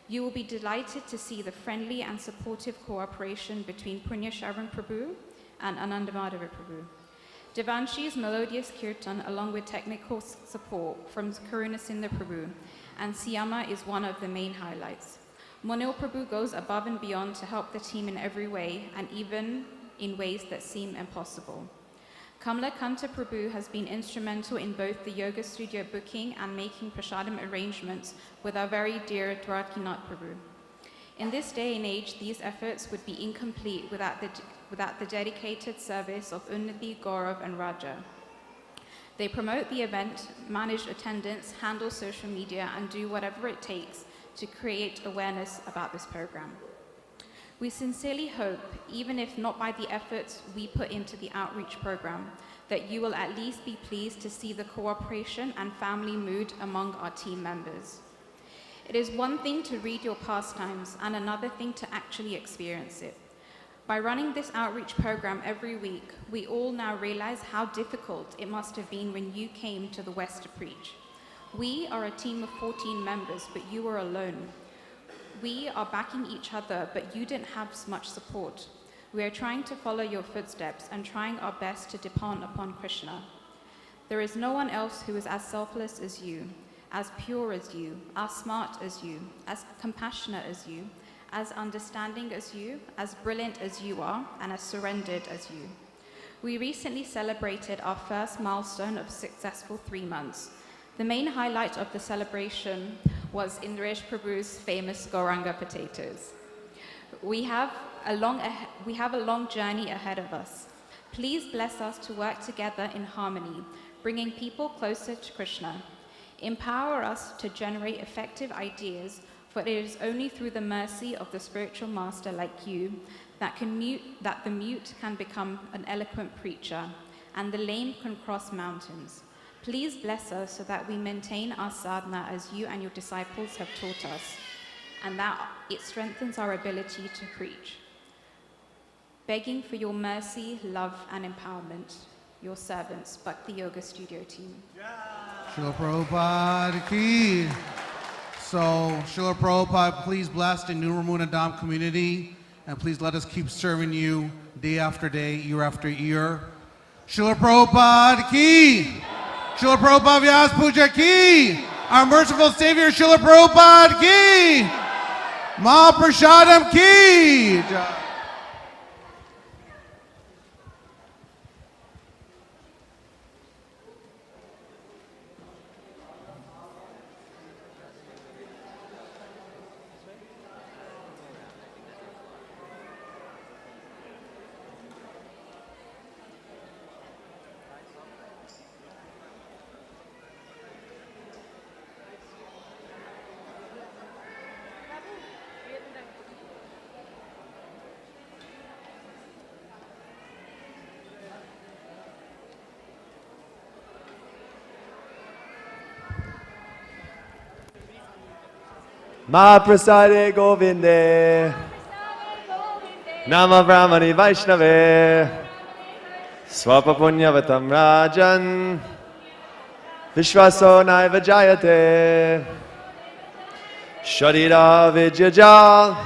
You will be delighted to see the friendly and supportive cooperation between Punyasharan Prabhu and Ananda Madhava Prabhu. Devanshi's melodious kirtan, along with technical support from Karuna Sindha Prabhu, and Siyama is one of the main highlights. Monil Prabhu goes above and beyond to help the team in every way, and even in ways that seem impossible. Kamla Kanta Prabhu has been instrumental in both the yoga studio booking and making prasadam arrangements with our very dear Dwarkinath Prabhu. In this day and age, these efforts would be incomplete without the dedicated service of Unnati, Gaurav, and Raja. They promote the event, manage attendance, handle social media, and do whatever it takes to create awareness about this program. We sincerely hope, even if not by the efforts we put into the outreach program, that you will at least be pleased to see the cooperation and family mood among our team members. It is one thing to read your pastimes and another thing to actually experience it. By running this outreach program every week, we all now realize how difficult it must have been when you came to the West to preach. We are a team of 14 members, but you were alone. We are backing each other, but you didn't have much support. We are trying to follow your footsteps and trying our best to depend upon Krishna. There is no one else who is as selfless as you, as pure as you, as smart as you, as compassionate as you, as understanding as you, as brilliant as you are, and as surrendered as you. We recently celebrated our first milestone of successful 3 months. The main highlight of the celebration was Indresh Prabhu's famous Gauranga potatoes. We have a long journey ahead of us. Please bless us to work together in harmony, bringing people closer to Krishna. Empower us to generate effective ideas, for it is only through the mercy of the spiritual master like you that the mute can become an eloquent preacher, and the lame can cross mountains. Please bless us so that we maintain our sadhana as you and your disciples have taught us, and that it strengthens our ability to preach. Begging for your mercy, love, and empowerment, your servants, Bhakti Yoga Studio team. Srila Prabhupada ki. So, Srila Prabhupada, please bless the New Ramuna Dham community, and please let us keep serving you day after day, year after year. Srila Prabhupada ki. Srila Prabhupada Vyas Puja ki. Our merciful Savior, Srila Prabhupada ki. Mahaprasadam ki. Mahaprasade Govinde, Nama Brahmani Vaishnave, Swapa Punyavatam Rajan, Vishwaso Naiva Jayate, Sharira Vijyaja,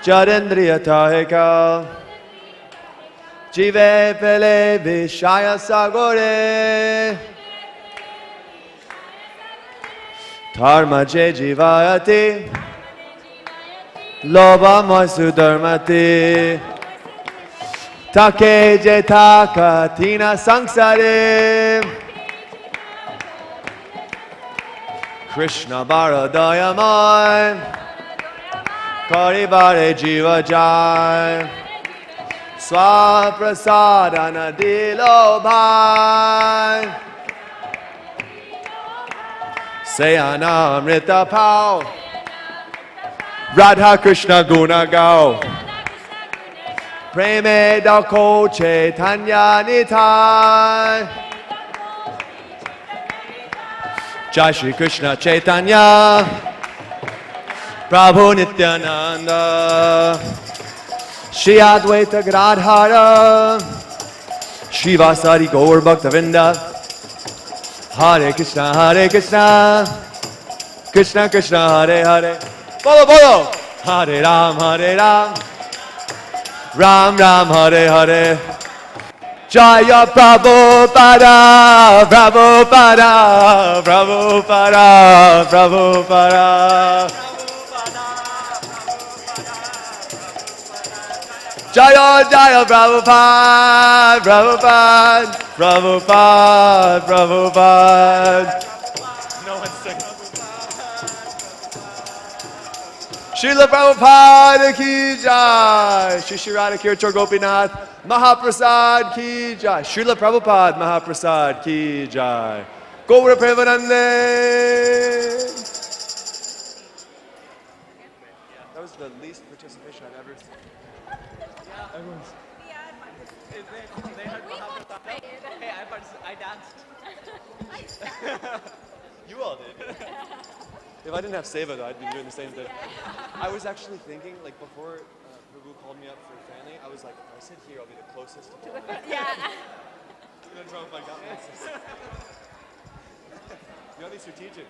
Jadendriya Tahika, Jive Pele Vishaya Sagore, Dharma Je Jivayati, Loba Masu Dharmati, Take Je Taka Tina Sangsare, Krishna Baradayamai, Karibare Jiva Jai, Swaprasadana Dilo Bhai, Sayana Amrita Pao, Radha Krishna Guna Gao, Preme Dako Chaitanya Nitai, Jai Shri Krishna Chaitanya, Prabhu Nityananda, Shri Advaita Gadadhara, Shri Vasari Gaur Bhaktavinda, Hare Krishna, Krishna Krishna, Hare Hare, Bolo Bolo, Hare Ram, Ram Ram, Hare Hare, Jaya Prabhupada, Prabhupada, Prabhupada, Prabhupada. Jaya Jaya Prabhupada, Prabhupada, Prabhupada, Prabhupada. No one's singing. Srila Prabhupada ki jai. Shri Shri Radha Kirtan Gopinath Mahaprasad ki jai. Srila Prabhupada Mahaprasad ki jai. Gaura Premanande. That was the least participation I've ever seen. Everyone's. They had Mahaprasad. Hey, I danced. You all did. If I didn't have Seva, though, I'd be doing the same thing. I was actually thinking, like, before Prabhu called me up for family, I was like, if I sit here, I'll be the closest to the yeah. And then Prabhupada got me. You gotta be strategic.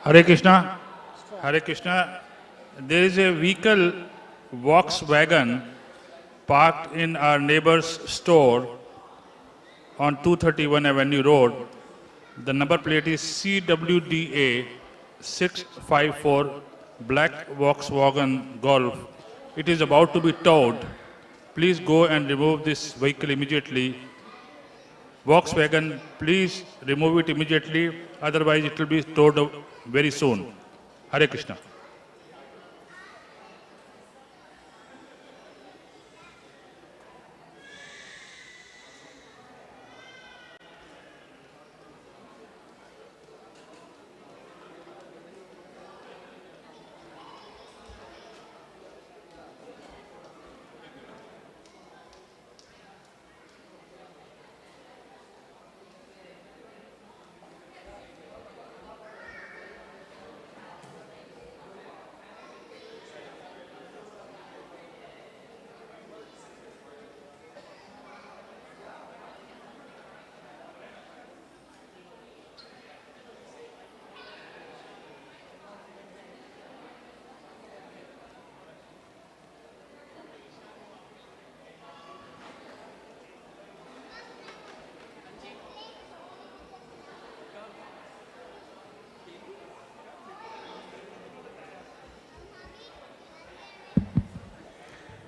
Hare Krishna. Hare Krishna. There is a vehicle, Volkswagen, parked in our neighbor's store on 231 Avenue Road. The number plate is CWDA 654, black Volkswagen Golf. It is about to be towed. Please go and remove this vehicle immediately. Volkswagen, please remove it immediately, otherwise it will be towed very soon. Hare Krishna.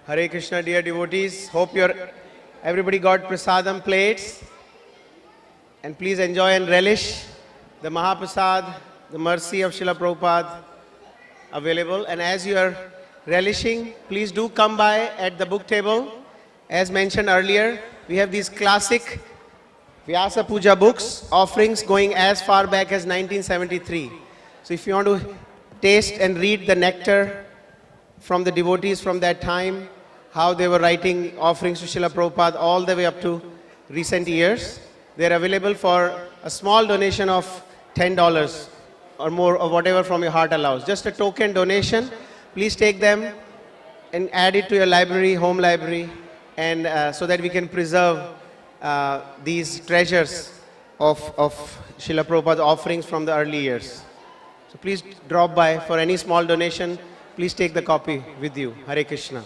Hare Krishna, dear devotees. Hope everybody got prasadam plates. And please enjoy and relish the Mahaprasad, the mercy of Srila Prabhupada available. And as you are relishing, please do come by at the book table. As mentioned earlier, we have these classic Vyasa Puja books, offerings going as far back as 1973. So if you want to taste and read the nectar from the devotees from that time, how they were writing offerings to Srila Prabhupada all the way up to recent years. They are available for a small donation of $10 or more, or whatever from your heart allows. Just a token donation. Please take them and add it to your library, home library, and so that we can preserve these treasures of Srila Prabhupada's offerings from the early years. So please drop by for any small donation. Please take the copy with you. Hare Krishna.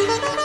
Thank you.